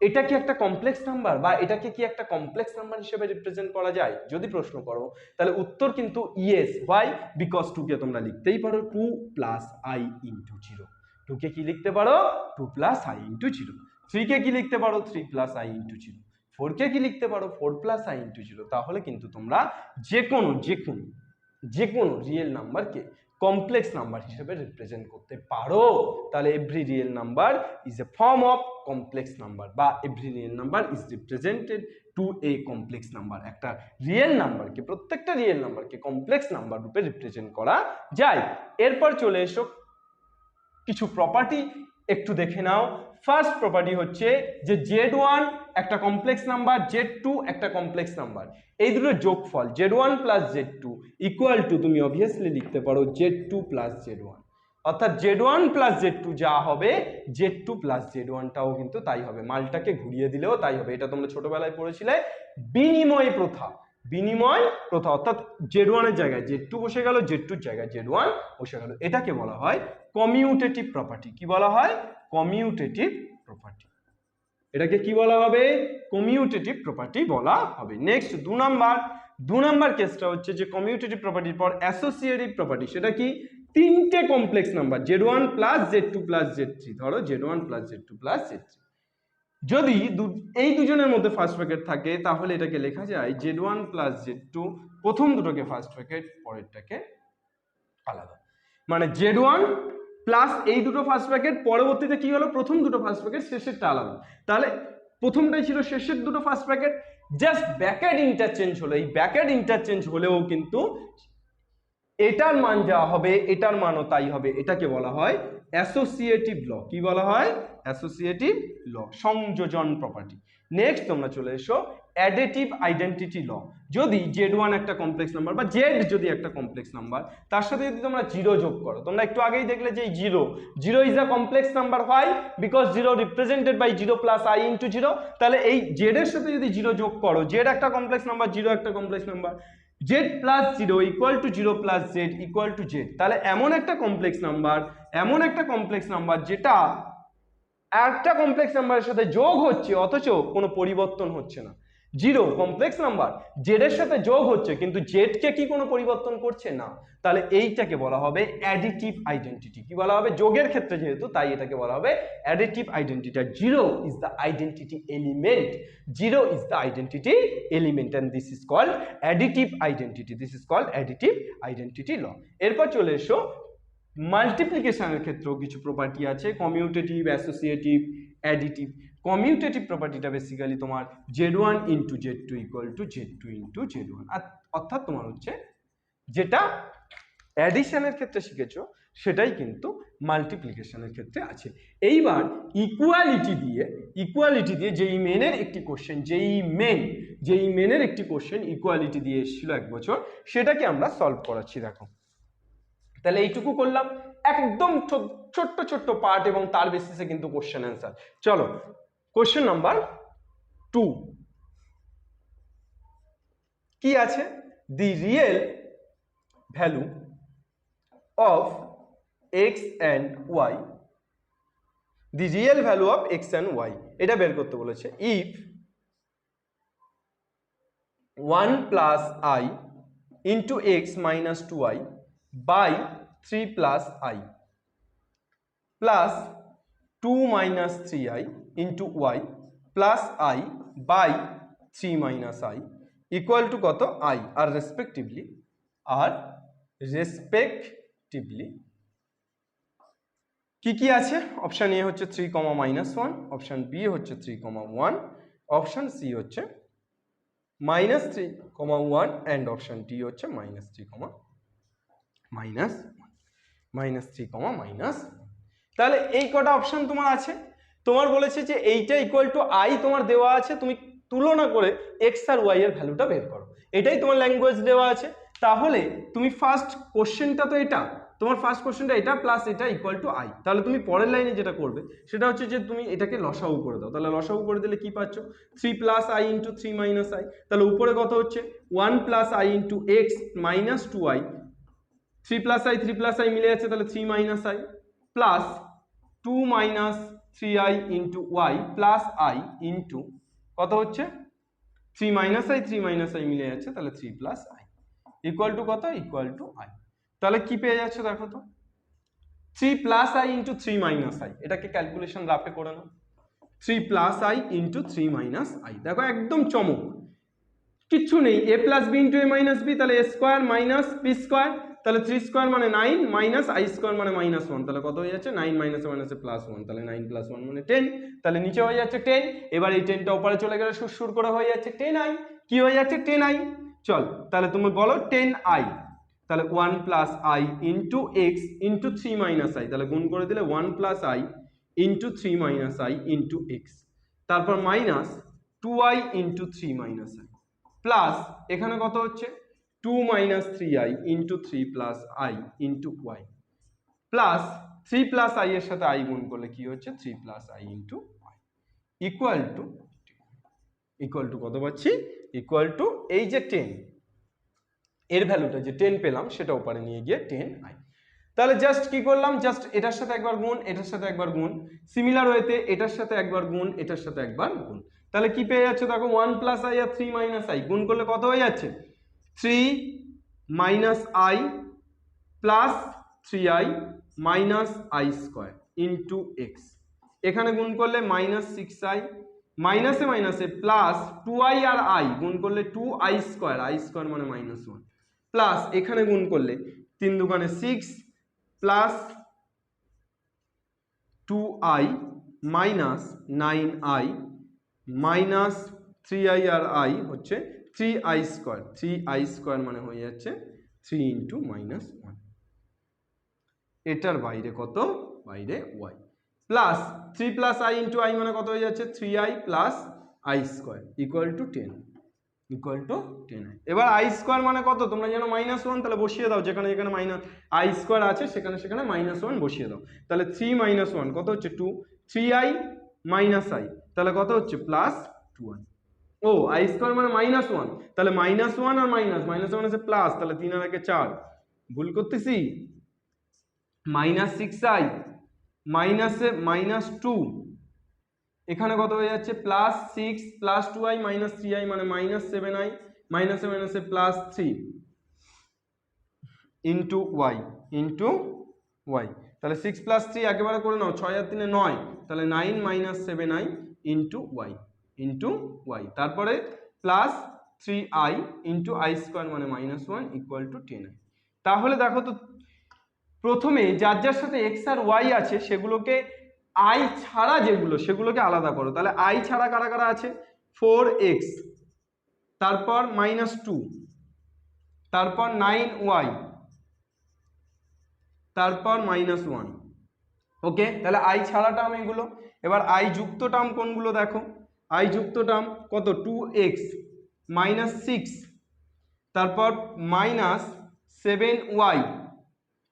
এটা কি একটা কমপ্লেক্স নাম্বার বা এটাকে কি একটা কমপ্লেক্স নাম্বার হিসেবে রিপ্রেজেন্ট করা যায়? যদি প্রশ্ন করো তাহলে উত্তর কিন্তু ইয়েস। হোয়াই? বিকজ 2 কে তোমরা লিখতেই পারো 2 প্লাস আই ইন্টু 0। 2 কে কি লিখতে পারো? 2 প্লাস আই ইন্টু 0। 3 কে কি লিখতে পারো? 3 প্লাস আই ইন্টু 0। 4 কে কি লিখতে পারো? 4 প্লাস আই ইন্টু 0। তাহলে কিন্তু তোমরা যে কোনো রিয়েল নাম্বারকে কমপ্লেক্স নাম্বার হিসেবে রিপ্রেজেন্ট করতে পারো। তাহলে every real number is a form of complex number, বা every real number is represented to a complex number. একটা রিয়েল নাম্বারকে, প্রত্যেকটা রিয়েল নাম্বারকে কমপ্লেক্স নাম্বার রূপে রিপ্রেজেন্ট করা যায়। এরপর চলে এসো কিছু প্রপার্টি একটু দেখে নাও। ফার্স্ট প্রপার্টি হচ্ছে যে Z1 একটা কমপ্লেক্স নাম্বার, Z2 একটা কমপ্লেক্স নাম্বার, এই দুটো যোগফল Z1 plus Z2 equal to তুমি অবভিয়াসলি লিখতে পারো Z2 প্লাস Z1। অর্থাৎ Z1 প্লাস Z2 যা হবে Z2 প্লাস Z1টাও কিন্তু তাই হবে। মালটাকে ঘুরিয়ে দিলেও তাই হবে। এটা তোমরা ছোটবেলায় পড়েছিলে বিনিময় প্রথা। বিনিময় প্রথা অর্থাৎ Z1 এর জায়গায় Z2 বসে গেল, Z2 এর জায়গায় Z1 বসে গেল। এটাকে বলা হয় কমিউটেটিভ প্রপার্টি। কি বলা হয়? Commutative property. এটাকে কি বলা হবে? কমিউটেটিভ প্রপার্টি বলা হবে। নেক্সট 2 নাম্বার কেসটা হচ্ছে যে কমিউটেটিভ প্রপার্টির পর অ্যাসোসিয়েটিভ প্রপার্টি। সেটা কি? তিনটে complex number Z1 plus Z2 plus Z3, ধরো Z1 plus Z2 plus Z3, যদি এই দুজনের মধ্যে ফার্স্ট ব্র্যাকেট থাকে তাহলে এটাকে লেখা যায় Z1 প্লাস Z2, প্রথম দুটোকে ফার্স্ট ব্র্যাকেট, পরেরটাকে আলাদা। মানে Z1 প্লাস এই দুটো ফার্স্ট ব্র্যাকেট, পরবর্তীতে কি হলো? প্রথম দুটো ফার্স্ট ব্র্যাকেট, শেষেরটা আলাদা। তাহলে প্রথমটাই ছিল, শেষের দুটো first bracket, just bracket interchange হলো। এই ব্র্যাকেট ইন্টারচেঞ্জ হলেও কিন্তু এটার মান যা হবে এটার মানও তাই হবে। এটাকে বলা হয় অ্যাসোসিয়েটিভ ল। কি বলা হয়? অ্যাসোসিয়েটিভ ল, সংযোজন প্রপার্টি। নেক্সট তোমরা চলে এসো অ্যাডিটিভ আইডেন্টিটি ল। যদি Z1 একটা কমপ্লেক্স নাম্বার বা Z যদি একটা কমপ্লেক্স নাম্বার, তার সাথে যদি তোমরা 0 যোগ করো, তোমরা একটু আগেই দেখলে যে 0 ইজ আ কমপ্লেক্স নাম্বার। হয় because 0 represented by 0 plus i into 0। তাহলে এই Z এর সাথে যদি 0 যোগ করো, Z একটা কমপ্লেক্স নাম্বার, 0 একটা complex number, Z plus 0 equal to 0 plus Z equal to Z। তাহলে এমন একটা কমপ্লেক্স নাম্বার যেটা একটা কমপ্লেক্স নাম্বারের সাথে যোগ হচ্ছে অথচ কোনো পরিবর্তন হচ্ছে না। 0 কমপ্লেক্স নাম্বার, Z এর সাথে যোগ হচ্ছে কিন্তু Z কে কি কোনো পরিবর্তন করছে না। তাহলে এইটাকে বলা হবে অ্যাডিটিভ আইডেন্টিটি। কি বলা হবে? যোগের ক্ষেত্রে যেহেতু, তাই এটাকে বলা হবে additive identity. 0 is the identity element. 0 is the identity element and this is called additive identity. This is called additive identity law. এরপর চলে এসো মাল্টিপ্লিকেশনের ক্ষেত্রেও কিছু প্রপার্টি আছে, কমিউটেটিভ, অ্যাসোসিয়েটিভ, অ্যাডিটিভ। কমিউটেটিভ প্রপার্টিটা বেসিক্যালি তোমার Z1 into Z2 equal to Z2 into Z1। অর্থাৎ তোমার হচ্ছে যেটা অ্যাডিশনের ক্ষেত্রে শিখেছো সেটাই কিন্তু মাল্টিপ্লিকেশনের ক্ষেত্রে আছে। এইবার ইকুয়ালিটি দিয়ে যেই মেনের একটি কোশ্চেন ইকুয়ালিটি দিয়ে এসেছিল এক বছর, সেটাকে আমরা সলভ করাচ্ছি। দেখো, তাহলে এইটুকু করলাম, একদম ছোট্ট পার্ট এবং তার বেসিসে কিন্তু কোশ্চেন অ্যান্সার। চলো কোশ্চেন নাম্বার 2 কি আছে? দি real value of x and y, the real value of x and y, এটা বের করতে বলেছে। If 1 plus i into x minus 2i by 3 plus I plus 2 minus 3i into y plus I by 3 minus I equal to কত? I। R respectively কি আছে? Option A হচ্ছে 3, -1, option B হচ্ছে 3, 1, option C হচ্ছে -3, 1 and option D হচ্ছে -3, -3, তাহলে এই কটা অপশন তোমার আছে। তোমার বলেছে যে এইটা ইকুয়াল টু আই তোমার দেওয়া আছে, তুমি তুলনা করে এক্স আর ওয়াই এর ভ্যালুটা বের করো। এটাই তোমার ল্যাঙ্গুয়েজ দেওয়া আছে। তাহলে তুমি ফার্স্ট কোশ্চেনটা তো এটা, তোমার ফার্স্ট কোশ্চেনটা এটা প্লাস এটা ইকুয়াল টু আই। তাহলে তুমি পরের লাইনে যেটা করবে সেটা হচ্ছে যে তুমি এটাকে লসাগু করে দাও। তাহলে লসাগু করে দিলে কি পাচ্ছ? 3 plus i into 3 minus i. তাহলে উপরে কত হচ্ছে? 1 plus i into x minus 2i, 3 plus i মিলে যাচ্ছে, তাহলে 3 minus i plus 2 minus 3i into y plus i into কত হচ্ছে 3 মাইনাস আই 3 মাইনাস আই মিলে যাচ্ছে, তাহলে 3 প্লাস আই ইকুয়াল টু কত, ইকুয়াল টু আই। তাহলে কি পেয়ে যাচ্ছে দেখো তো, 3 plus i into 3 minus I, এটাকে ক্যালকুলেশন রাফে করে নাও। 3 plus i into 3 minus I, দেখো একদম চমক, কিচ্ছু নেই, এ প্লাস বি ইন্টু এ মাইনাস বি, তাহলে এ স্কোয়ার মাইনাস বি স্কোয়ার, তাহলে 3 স্কোয়ার মানে 9 মাইনাস আই স্কোয়ার মানে -1, তাহলে কত হয়ে যাচ্ছে 9 মাইনাসে মাইনাসে +1, তাহলে 9 + 1 মানে 10, তাহলে নিচে হয়ে যাচ্ছে 10। এবার এই 10টা উপরে চলে গেলে সুর করে হয়ে যাচ্ছে 10i, কি হয়ে যাচ্ছে 10i। চল তাহলে তুমি বলো 10i, তাহলে 1 plus i into x into 3 minus i, তাহলে গুণ করে দিলে 1 plus i into 3 minus i into x, তারপর minus 2i into 3 minus i plus এখানে কত হচ্ছে 2 minus 3i into 3 plus i into y plus 3 plus i এর সাথে আই গুণ করলে কি হচ্ছে 3 plus i into y equal to কত পাচ্ছি, ইকুয়াল টু এই যে 10 এর ভ্যালুটা যে 10 পেলাম সেটা উপরে নিয়ে গিয়ে 10i। তাহলে জাস্ট কি করলাম, জাস্ট এটার সাথে একবার গুণ, এটার সাথে একবার গুণ, সিমিলার ওয়েতে এটার সাথে একবার গুণ, এটার সাথে একবার গুণ, তাহলে কি পেয়ে যাচ্ছে দেখো 1 প্লাস আই আর 3 মাইনাস আই গুণ করলে কত হয়ে যাচ্ছে 3 minus i plus 3i minus i square into x, এখানে গুণ করলে মাইনাস 6i মাইনাসে মাইনাসে প্লাস 2i আর আই গুণ করলে 2i স্কোয়ার, আই স্কোয়ার মানে -1 প্লাস এখানে গুণ করলে 3 দুগুণে 6 plus 2i minus 9i minus 3i আর i হচ্ছে 3i স্কোয়ার, 3i স্কোয়ার মানে হয়ে যাচ্ছে 3 ইন্টু -1, এটার বাইরে কত, বাইরে y plus 3 plus i into i মানে কত হয়ে যাচ্ছে 3i plus i square equal to 10, equal to 10i। এবার i স্কোয়ার মানে কত তোমরা জানো -1, তাহলে বসিয়ে দাও, যেখানে যেখানে মাইনাস i স্কোয়ার আছে সেখানে সেখানে -1 বসিয়ে দাও, তাহলে 3 - 1 কত হচ্ছে 2, 3i মাইনাস i তাহলে কত হচ্ছে plus 2i, O i square মানে -1, তাহলে -1 আর মাইনাস মানে হচ্ছে প্লাস, তাহলে 3 আর 1 4, ভুল করতেছি, -6i মাইনাসে -2, এখানে কত হয়ে যাচ্ছে +6 প্লাস 2i মাইনাস 3i মানে -7i মাইনাসে মাইনাসে +3 ইন্টু ওয়াই, তাহলে 6 প্লাস 3 একেবারে করে নাও, 6 আর 3 9, তাহলে 9 - 7i ইন্টু ওয়াই তারপরে plus 3i into i square মানে -1 ইকুয়াল টু 10i। তাহলে দেখো তো প্রথমে যার যার সাথে x আর y আছে সেগুলোকে i ছাড়া যেগুলো সেগুলোকে আলাদা করো, তাহলে i ছাড়া কারা কারা আছে 4x, তারপর -2, তারপর 9y, তারপর -1, ওকে, তাহলে i ছাড়া টার্ম এগুলো। এবার i যুক্ত টার্ম কোনগুলো দেখো, i যুক্ত টার্ম কত 2x -6, তারপর -7y,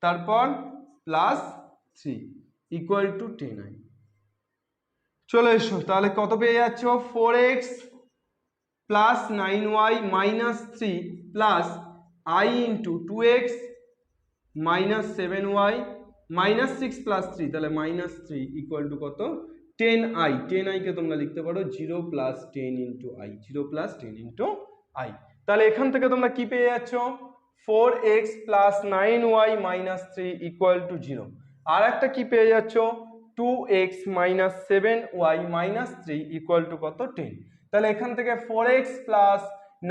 তারপর +3 ইকুয়াল টু 10i। চলে এসো, তাহলে কত পেয়ে যাচ্ছ 4x plus 9y minus 3 plus i into 2x minus 7y minus 6 plus 3, তাহলে -3 ইকুয়াল টু কত 10i। 10i কে তোমরা লিখতে পারো 0 plus 10 into i, 0 plus 10 into i। তাহলে এখান থেকে তোমরা কি পেয়ে যাচ্ছ 4x plus 9y minus 3 equal to 0, আর একটা কি পেয়ে যাচ্ছ 2x minus 7y minus 3 equal to কত 10। তাহলে এখান থেকে 4x plus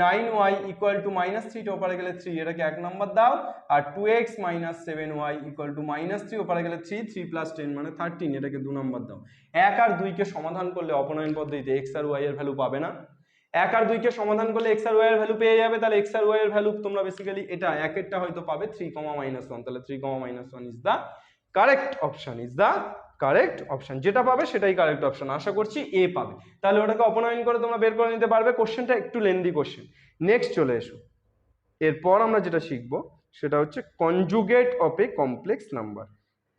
9y equal to -3 টা ওপরে গেলে 3, এটাকে 1 নম্বর দাও, আর 2x minus 7y equal to -3 ওপরে গেলে 3, 3 প্লাস 10 মানে 13, এটাকে 2 নম্বর দাও। 1 আর 2 কে সমাধান করলে অপনয়ন পদ্ধতিতে x আর y এর ভ্যালু পাবে না, 1 আর 2 কে সমাধান করলে x আর y এর ভ্যালু পেয়ে যাবে, তাহলে x আর y এর ভ্যালু তোমরা বেসিক্যালি এটা একেরটা হয়তো পাবে 3, -1, তাহলে 3, -1 is the correct option, is the correct option, যেটা পাবে সেটাই কারেক্ট অপশন। আশা করছি এ পাবে, তাহলে ওটাকে অপনয়ন করে তোমরা বের করে নিতে পারবে। কোশ্চেনটা একটু লেন্দি কোশ্চেন। নেক্সট চলে এসো, এরপর আমরা যেটা শিখবো সেটা হচ্ছে conjugate of a complex number.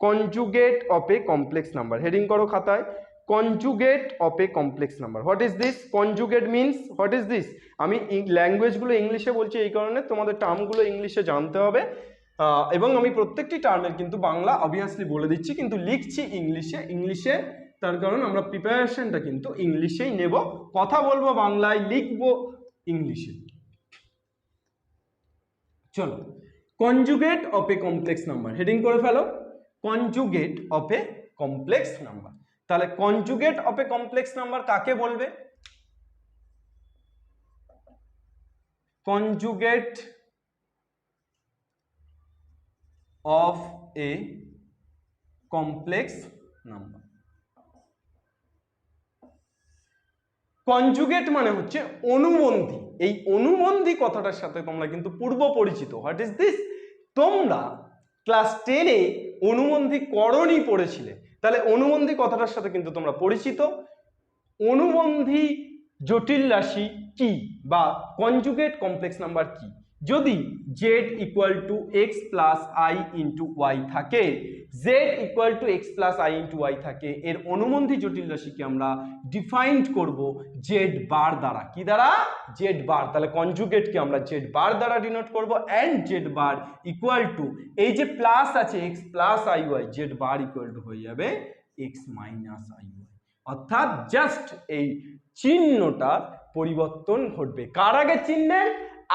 Conjugate of a complex number, heading করো খাতায়, conjugate of a complex number. What is this? Conjugate means what is this? আমি ল্যাঙ্গুয়েজগুলো ইংলিশে বলছি এই কারণে তোমাদের টার্মগুলো ইংলিশে জানতে হবে, এবং আমি প্রত্যেকটি টার্মের কিন্তু বাংলা অবভিয়াসলি বলে দিচ্ছি, কিন্তু লিখছি ইংলিশে। তার কারণ আমরা প্রিপারেশনটা কিন্তু ইংলিশেই নেব, কথা বলবো বাংলায়, লিখবো ইংলিশে। চলো, conjugate of a complex number, heading করে ফেলো, conjugate of a complex number. তাহলে conjugate of a complex number কাকে বলবে? Conjugate of a complex number. Conjugate মানে হচ্ছে অনুবন্ধী। এই অনুবন্ধী কথাটার সাথে তোমরা কিন্তু পূর্ব পরিচিত। What is this? তোমরা ক্লাস 10-এ অনুবন্ধী করণী পড়েছিলে, তাহলে অনুবন্ধী কথাটার সাথে কিন্তু তোমরা পরিচিত। অনুবন্ধী জটিল রাশি কি বা কনজুগেট কমপ্লেক্স নাম্বার কি? যদি z equal to x plus i into y থাকে, z equal to x plus i into y থাকে, এর অনুবন্ধী জটিল রাশিকে আমরা ডিফাইন্ড করব z বার দ্বারা। কি দ্বারা? z বার। তাহলে কনজুগেটকে আমরা z বার দ্বারা ডিনোট করব, and z bar equal to, এই যে প্লাস আছে x plus i y, z bar equal to হয়ে যাবে x মাইনাস আই ওয়াই। অর্থাৎ জাস্ট এই চিহ্নটার পরিবর্তন ঘটবে। কার আগের চিহ্নের?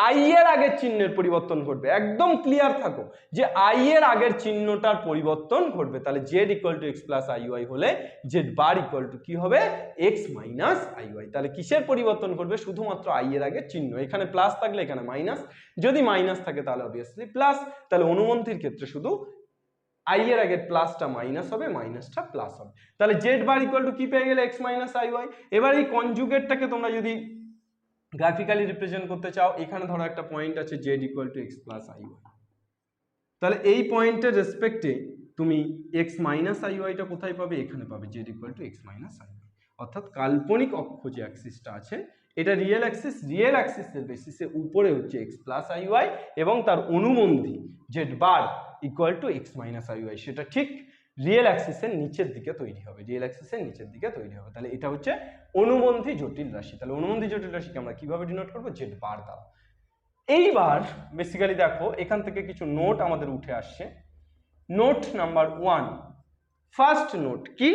আই এর আগের চিহ্নের পরিবর্তন ঘটবে। একদম ক্লিয়ার থাকো যে আই এর আগের চিহ্নটার পরিবর্তন ঘটবে। তাহলে z equal to x plus i y হলে z বার ইকুয়াল টু কি হবে? X minus i y. তাহলে কিসের পরিবর্তন ঘটবে? শুধুমাত্র আই এর আগের চিহ্ন। এখানে প্লাস থাকলে এখানে মাইনাস, যদি মাইনাস থাকে তাহলে অবভিয়াসলি প্লাস। তাহলে অনুবন্ধীর ক্ষেত্রে শুধু আই এর আগের প্লাসটা মাইনাস হবে, মাইনাসটা প্লাস হবে। তাহলে z বার ইকুয়াল টু কি পেয়ে গেলে? X minus i y. এবার এই কনজুগেটটাকে তোমরা যদি গ্রাফিক্যালি রিপ্রেজেন্ট করতে চাও, এখানে ধরো একটা পয়েন্ট আছে z equal to x plus i y, তাহলে এই পয়েন্টের রেসপেক্টে তুমি এক্স মাইনাস আই ওয়াইটা কোথায় পাবে? এখানে পাবে, z equal to x minus i y. অর্থাৎ কাল্পনিক অক্ষ যে অ্যাক্সিসটা আছে এটা রিয়েল অ্যাক্সিস, রিয়েল অ্যাক্সিসের বেসিসে উপরে হচ্ছে এক্স প্লাস আই ওয়াই এবং তার অনুবন্ধী z bar equal to x minus i y, সেটা ঠিক রিয়েল অ্যাক্সিসের নিচের দিকে তৈরি হবে, রিয়েল অ্যাক্সিসের নিচের দিকে তৈরি হবে। তাহলে এটা হচ্ছে অনুবন্ধী জটিল রাশি। তাহলে অনুবন্ধী জটিল রাশিকে আমরা কিভাবে ডিনোট করবো? z বার দ্বারা। এইবার বেসিক্যালি দেখো এখান থেকে কিছু নোট আমাদের উঠে আসছে। নোট নাম্বার 1, ফার্স্ট নোট কি?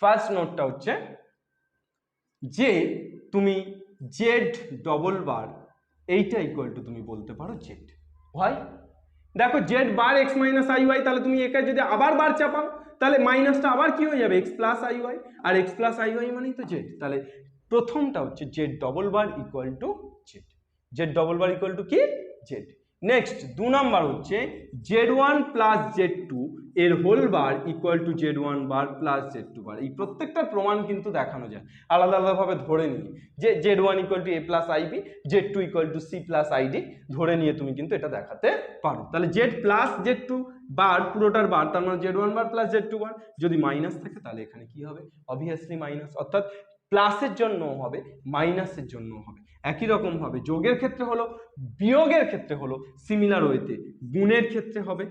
ফার্স্ট নোটটা হচ্ছে যে তুমি z ডবল বার এইটা ইকুয়াল টু তুমি বলতে পারো z। ভাই দেখো z bar x minus i y, তাহলে তুমি একে যদি আবার বার চাপাও তাহলে মাইনাসটা আবার কি হয়ে যাবে? এক্স প্লাস আই ওয়াই, আর এক্স প্লাস আই ওয়াই মানেই তো z। তাহলে প্রথমটা হচ্ছে z double bar equal to z, z double bar equal to কি? z। নেক্সট 2 নাম্বার হচ্ছে z1 প্লাস z2 এর whole bar equal to z1 bar plus z2 bar. এই প্রত্যেকটার প্রমাণ কিন্তু দেখানো যায় আলাদা আলাদাভাবে ধরে নিয়ে, যে z1 equal to a plus i b, z2 equal to c plus i d ধরে নিয়ে তুমি কিন্তু এটা দেখাতে পারো। তাহলে z প্লাস z2 বার পুরোটার বার, তার মানে z1 বার প্লাস z2 বার। যদি মাইনাস থাকে তাহলে এখানে কি হবে? Obviously minus. অর্থাৎ প্লাসের জন্য হবে, মাইনাসের জন্য হবে। একই রকম হবে যোগের ক্ষেত্রে হলো, বিয়োগের ক্ষেত্রে হলো, সিমিলার ওয়েতে গুণের ক্ষেত্রে হবে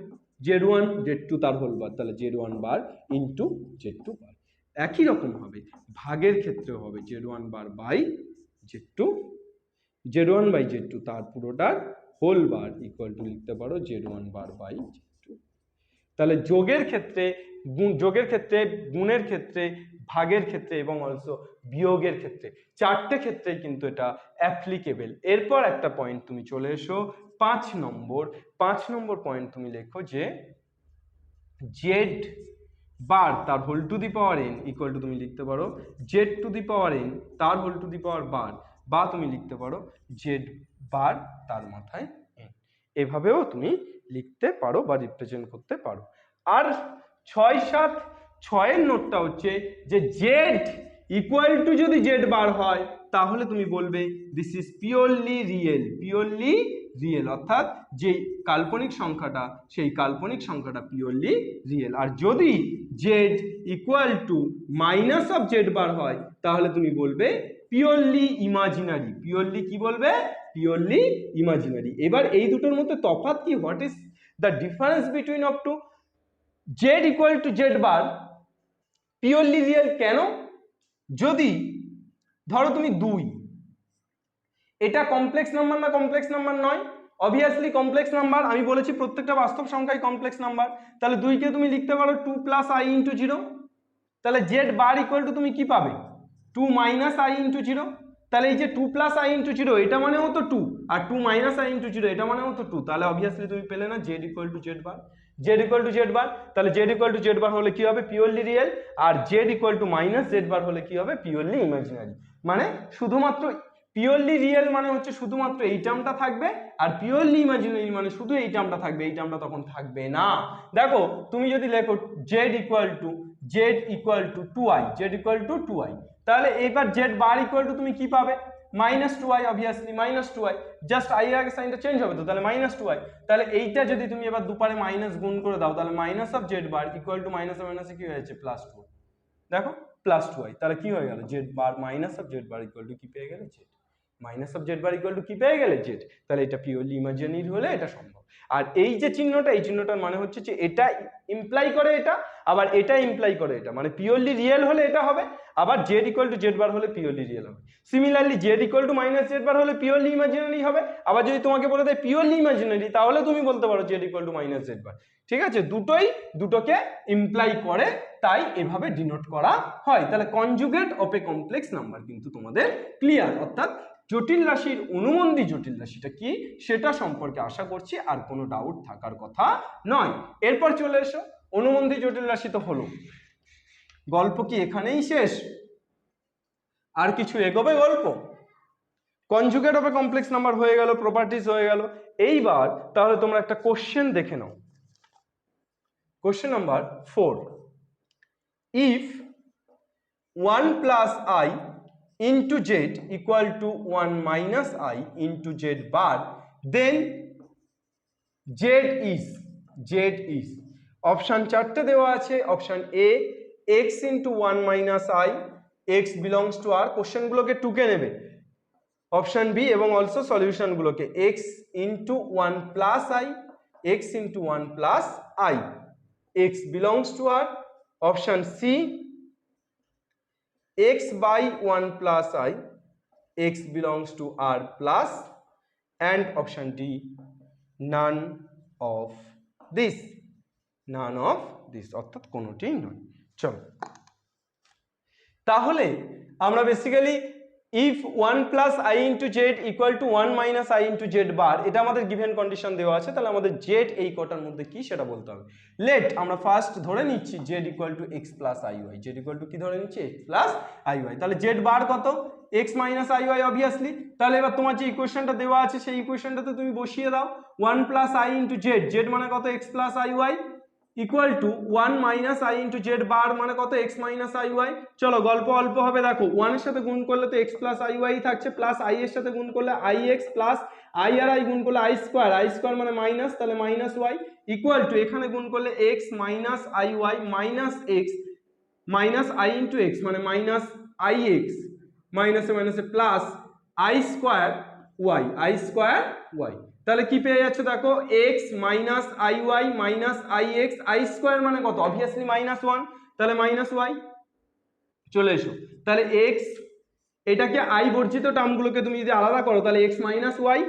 z1 z2 তার হোল বার, তাহলে z1 বার ইন্টু z2 বার। একই রকম হবে ভাগের ক্ষেত্রে হবে z1 bar by z2, z1 by z2 তার পুরোটার হোল বার ইকুয়াল টু লিখতে পারো z1 বার বাই z2। তাহলে যোগের ক্ষেত্রে, যোগের ক্ষেত্রে, গুণের ক্ষেত্রে, ভাগের ক্ষেত্রে এবং অলসো বিয়োগের ক্ষেত্রে, চারটে ক্ষেত্রে কিন্তু এটা অ্যাপ্লিকেবল। এরপর একটা পয়েন্ট তুমি চলে এসো 5 নম্বর। 5 নম্বর পয়েন্ট তুমি লেখো যে z বার তার whole to the power n equal to তুমি লিখতে পারো z to the power n তার whole to the power bar, বা তুমি লিখতে পারো z বার তার মাথায় n। এভাবেও তুমি লিখতে পারো বা রিপ্রেজেন্ট করতে পারো। আর 6-7-6 নোটটা হচ্ছে যে z ইকুয়াল টু যদি z বার হয় তাহলে তুমি বলবে this is purely real, purely real. অর্থাৎ যে কাল্পনিক সংখ্যাটা সেই কাল্পনিক সংখ্যাটা পিওরলি রিয়েল। আর যদি z equal to minus of z bar হয় তাহলে তুমি বলবে পিওরলি ইমাজিনারি। পিওরলি কি বলবে? Purely imaginary. এবার এই দুটোর মধ্যে তফাৎ কি? What is the difference between of two? z equal to z bar purely real কেন? যদি ধরো তুমি 2, এটা কমপ্লেক্স নাম্বার না কমপ্লেক্স নাম্বার নয়? Obviously complex number. আমি বলেছি প্রত্যেকটা বাস্তব সংখ্যাই কমপ্লেক্স নাম্বার। তাহলে 2 কে তুমি লিখতে পারো 2 প্লাস i ইন্টু 0, তাহলে জেড বার ইকুয়াল টু তুমি কি পাবে 2 মাইনাস আই ইন্টু জিরো। তাহলে এই যে 2 প্লাস আই ইন্টু জিরো এটা মানেও তো 2, আর 2 মাইনাস আই ইন্টু জিরো এটা মানেও তো 2। তাহলে অবভিয়াসলি তুমি পেলে না z equal to z bar. Z equal to z bar, তাহলে z equal to z bar হলে কি হবে পিওরলি রিয়েল, আর z equal to minus z bar হলে কি হবে পিওরলি ইমাজিনারি। মানে শুধুমাত্র পিওরলি রিয়েল মানে হচ্ছে শুধুমাত্র এই টার্মটা থাকবে, আর পিওরলি ইমাজিনারি মানে শুধু এই টার্মটা থাকবে, এই টার্মটা তখন থাকবে না। দেখো তুমি যদি লেখো Z equal two 2i, Z equal two 2i, তাহলে এবার জেড বার ইকুয়াল টু তুমি কি পাবে -2i, obviously -2i, just i এর আগে সাইনটা চেঞ্জ হবে তো, তাহলে -2i। তাহলে এইটা যদি তুমি এবার দুপারে মাইনাস গুণ করে দাও তাহলে minus of Z bar equal to minus কি হয়ে যাচ্ছে +2। দেখো +2i, তাহলে কি হয়ে গেল Z bar minus of Z bar equal to কি পেয়ে গেলে Z, minus of Z bar equal to কি পেয়ে গেলে জেড। তাহলে এটা পিওরলি ইমাজিনারি হলে এটা সম্ভব। আর এই যে চিহ্নটা, এই চিহ্নটার মানে হচ্ছে যে এটা ইমপ্লাই করে এটা, আবার এটা ইমপ্লাই করে এটা, মানে পিওরলি রিয়েল হলে এটা হবে, আবার z equal to z bar হলে পিওরলি রিয়েল হবে। Similarly z equal to minus z bar হলে পিওরলি ইমাজিনারি হবে, আবার যদি তোমাকে বলে দেয় পিওরলি ইমাজিনারি তাহলে তুমি বলতে পারো z equal to minus z bar. ঠিক আছে, দুটোকে ইমপ্লাই করে, তাই এভাবে ডিনোট করা হয়। তাহলে conjugate of a complex number কিন্তু তোমাদের ক্লিয়ার, অর্থাৎ জটিল রাশির অনুমন্দি জটিল রাশিটা কি সেটা সম্পর্কে আশা করছি আর কোনো ডাউট থাকার কথা নয়। এরপর চলে এসো, অনুমন্দি জটিল রাশি তো হলো, গল্প কি এখানেই শেষ? আর কিছু এগোবে গল্প? Conjugate of a complex number হয়ে গেল, প্রপার্টিজ হয়ে গেল। এইবার তাহলে তোমরা একটা কোশ্চেন দেখে নাও। Question number 4, if 1 plus i into z equal to 1 minus I into z bar, then z is option চারটে দেওয়া আছে। Option A x into 1 minus I, x belongs to r, কোশ্চেনগুলোকে টুকে নেবে। অপশন বি এবং also সলিউশনগুলোকে x into 1 plus I, x into 1 plus I, x belongs to r। Option C x by 1 plus I, x belongs to r plus, and option D none of this, অর্থাৎ কোনোটি নয়। চলো তাহলে আমরা basically if 1 plus I into z equal to 1 minus I into z bar, এটা আমাদের given condition দেওয়া আছে, তাহলে আমাদের z এই কটার মধ্যে কি সেটা বলতে হবে। লেট আমরা ফার্স্ট ধরে নিচ্ছি z equal to x plus iy, z equal to কি ধরে নিচ্ছি x plus iy, তাহলে z বার কত x minus iy অবভিয়াসলি। তাহলে এবার তোমার যে ইকুয়েশনটা দেওয়া আছে সেই ইকুয়েশনটাতে তুমি বসিয়ে দাও 1 plus I into z, z মানে কত x plus iy, equal to 1 মাইনাস আই ইন্টু জেড বার মানে কত এক্স মাইনাস আই ওয়াই। চলো গল্প অল্প হবে, দেখো 1 এর সাথে গুণ করলে তো এক্স প্লাস আই ওয়াই থাকছে, প্লাস আই এর সাথে গুণ করলে আই এক্স, প্লাস আই আর আই গুণ করলে আই স্কোয়ার মানে মাইনাস, তাহলে মাইনাস ওয়াই, ইকুয়াল টু এখানে গুণ করলে x minus i y minus x minus i into x মানে মাইনাস আই এক্স, মাইনাসে মাইনাসে প্লাস আই স্কোয়ার ওয়াই। তাহলে কি পেয়ে যাচ্ছে দেখো x minus i y minus i x, i square মানে কত অবভিয়াসলি -1, তাহলে মাইনাস ওয়াই। চলে এসো, তাহলে x এটাকে আই বর্জিত টার্মগুলোকে তুমি যদি আলাদা করো তাহলে x minus y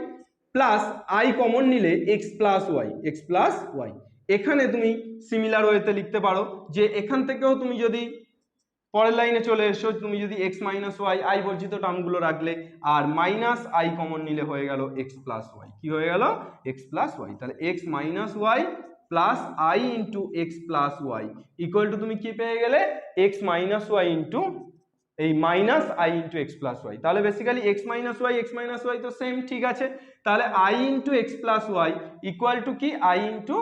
plus i common নিলে x প্লাস ওয়াই। এখানে তুমি সিমিলার ওয়েতে লিখতে পারো যে এখান থেকেও তুমি যদি পরের লাইনে চলে এসো, তুমি যদি x মাইনাস ওয়াই আই বর্জিত টার্মগুলো রাখলে আর মাইনাস আই কমন নিলে হয়ে গেল x প্লাস ওয়াই, কি হয়ে গেল x প্লাস ওয়াই। তাহলে x minus y plus i into x plus y equal to তুমি কি পেয়ে গেলে x মাইনাস ওয়াই ইন্টু এই minus i into x plus y. তাহলে বেসিক্যালি x মাইনাস ওয়াই তো সেম, ঠিক আছে। তাহলে i into x plus y equal to কি i into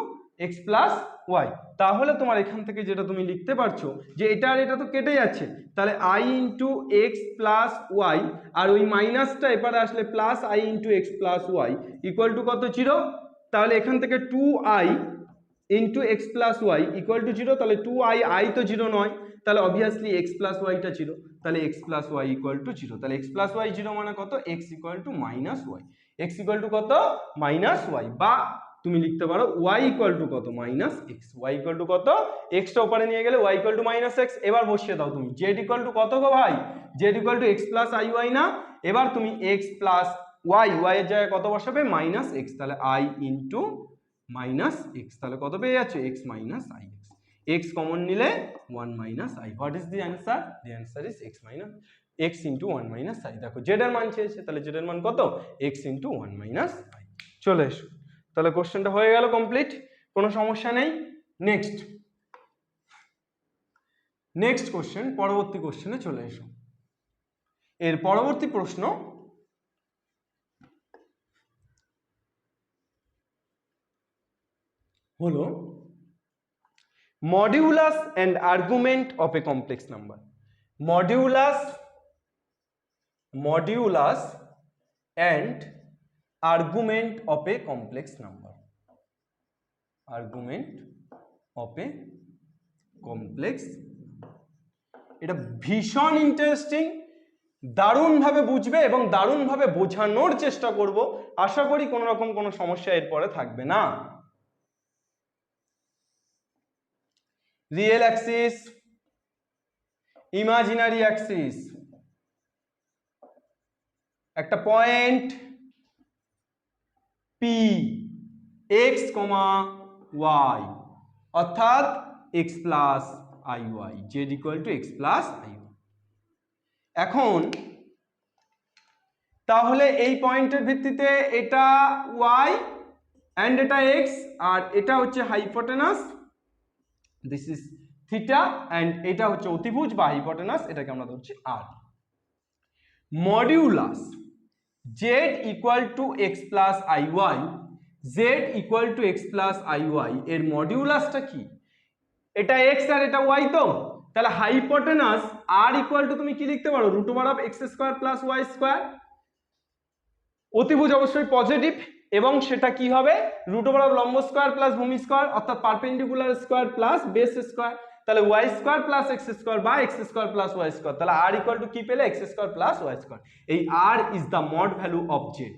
x plus y. তাহলে তোমার এখান থেকে যেটা তুমি লিখতে পারছো যে এটা আর এটা তো কেটে যাচ্ছে, তাহলে i into x plus y আর ওই মাইনাসটা এবারে আসলে plus i into x plus y equal to কত 0। তাহলে এখান থেকে 2i into x plus y equal to 0, তাহলে 2i, আই তো 0 নয়, তাহলে অবভিয়াসলি এক্স প্লাস ওয়াইটা 0, তাহলে x plus y equal to 0। তাহলে এক্স প্লাস ওয়াই 0 মানে কত x equal to minus y, x equal to কত মাইনাস ওয়াই, বা তুমি লিখতে পারো y ইকুয়াল টু কত minus x, y equal to কত এক্সটা উপরে নিয়ে গেলে y equal to minus x. এবার বসিয়ে দাও তুমি z ইকুয়াল টু কত গো ভাই, z equal to x plus i y না, এবার তুমি এক্স প্লাস ওয়াই, ওয়াই এর জায়গায় কত বসাবে মাইনাস এক্স, তাহলে i ইন্টু মাইনাস এক্স, তাহলে কত পেয়ে যাচ্ছে x minus i x. x common নিলে 1 মাইনাস I. What is the answer? The answer is x into 1 মাইনাস আই। দেখো জেড এর মান চেয়েছে, তাহলে জেড এর মান কত? x ইন্টু 1 মাইনাস আই। চলে এসো, তাহলে কোশ্চেনটা হয়ে গেল কমপ্লিট, কোনো সমস্যা নেই। নেক্সট কোশ্চেন, পরবর্তী কোশ্চেনে চলে এসো। এর পরবর্তী প্রশ্ন হলো modulus and argument of a complex number. Modulus and argument of a complex number. Argument of a complex, এটা ভীষণ ইন্টারেস্টিং, দারুণভাবে বুঝবে এবং দারুণভাবে বোঝানোর চেষ্টা করব। আশা করি কোনো রকম কোনো সমস্যা এরপরে থাকবে না। রিয়েল অ্যাক্সিস, ইমাজিনারি অ্যাক্সিস, একটা point P x comma y, অর্থাৎ x plus i y, z equal to x plus i y. এখন তাহলে এই পয়েন্টের ভিত্তিতে এটা ওয়াই অ্যান্ড এটা এক্স, আর এটা হচ্ছে hypotenuse, this is theta, and এটা হচ্ছে অতিভুজ বা হাইপোটেনাস, এটাকে আমরা ধরছি r. Modulus z equal to x plus i y, z equal to x plus i y, এর মডিউলাসটা কি? এটা এক্স আর এটা ওয়াই, তো তাহলে হাইপোটেনাস আর ইকুয়াল টু তুমি কি লিখতে পারো? Root over of x square plus Y square. অতিভুজ অবশ্যই পজিটিভ, এবং সেটা কি হবে? রুট ওভার অফ লম্ব স্কোয়ার প্লাস ভূমি স্কোয়ার, অর্থাৎ perpendicular square plus base square, তাহলে y square plus x square বা x square plus Y square. তাহলে আর ইকুয়াল টু কি পেলে? X square plus Y square. এই r is the mod value of z.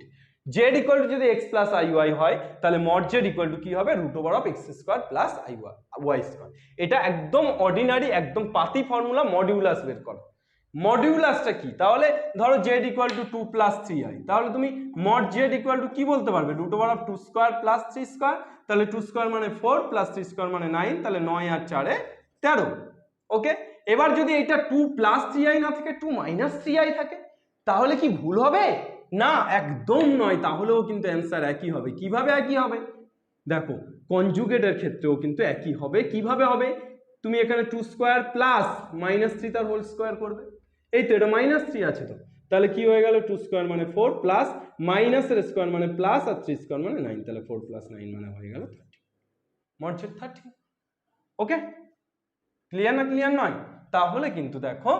Z equal to যদি x plus i y হয়, তাহলে mod Z equal to কি হবে? Root over of x square plus i y square. এটা একদম ordinary, একদম পাতি ফর্মুলা মডিউলাস বের করা। মডিউলাসটা কি? তাহলে ধরো Z equal to 2 plus 3i, তাহলে তুমি মড জেড ইকুয়াল টু কি বলতে পারবে? Root over of 2 square plus 3 square, তাহলে 2 স্কোয়ার মানে 4 প্লাস 3 স্কোয়ার মানে 9, তাহলে 9 আর 4 এ 13। ওকে, এবার যদি এটা 2 প্লাস 3i না থাকে 2 মাইনাস 3i থাকে, তাহলে কি ভুল হবে? না, একদম নয়, তাহলেও কিন্তু অ্যান্সার একই হবে। কিভাবে একই হবে? দেখো কনজুগেটের ক্ষেত্রেও কিন্তু একই হবে। কিভাবে হবে? তুমি এখানে 2 স্কোয়ার প্লাস মাইনাস 3 তার হোল স্কোয়ার করবে, এই তো এটা মাইনাস 3 আছে, তো তাহলে কি হয়ে গেল? 2 স্কোয়ার মানে 4 প্লাস মাইনাসের স্কোয়ার মানে প্লাস, আর 3 স্কোয়ার মানে 9, তাহলে 4 প্লাস 9 মানে হয়ে গেল 30, মড জেড 30। ওকে, ক্লিয়ার না ক্লিয়ার নয়? তাহলে কিন্তু দেখো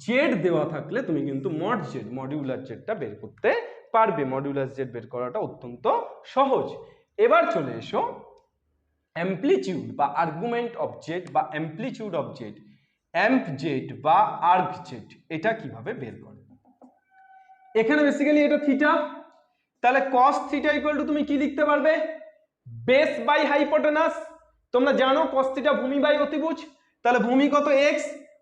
জেড দেওয়া থাকলে তুমি কিন্তু মড জেড, মডিউলার জেডটা বের করতে পারবে। মডিউলার জেড বের করাটা অত্যন্ত সহজ। এবার চলে এসো অ্যামপ্লিটিউড বা আর্গুমেন্ট অফ জেড বা amplitude of Z, amp Z বা আর্গ জেড, এটা কিভাবে বের করে? এখানে বেসিক্যালি এটা থিটা, তাহলে cos থিটা ইকুয়াল টু তুমি কি লিখতে পারবে? Base by hypotenuse. তোমরা জানো cos থিটা ভূমি বাই অতিভুজ, তাহলে ভূমি কত? x,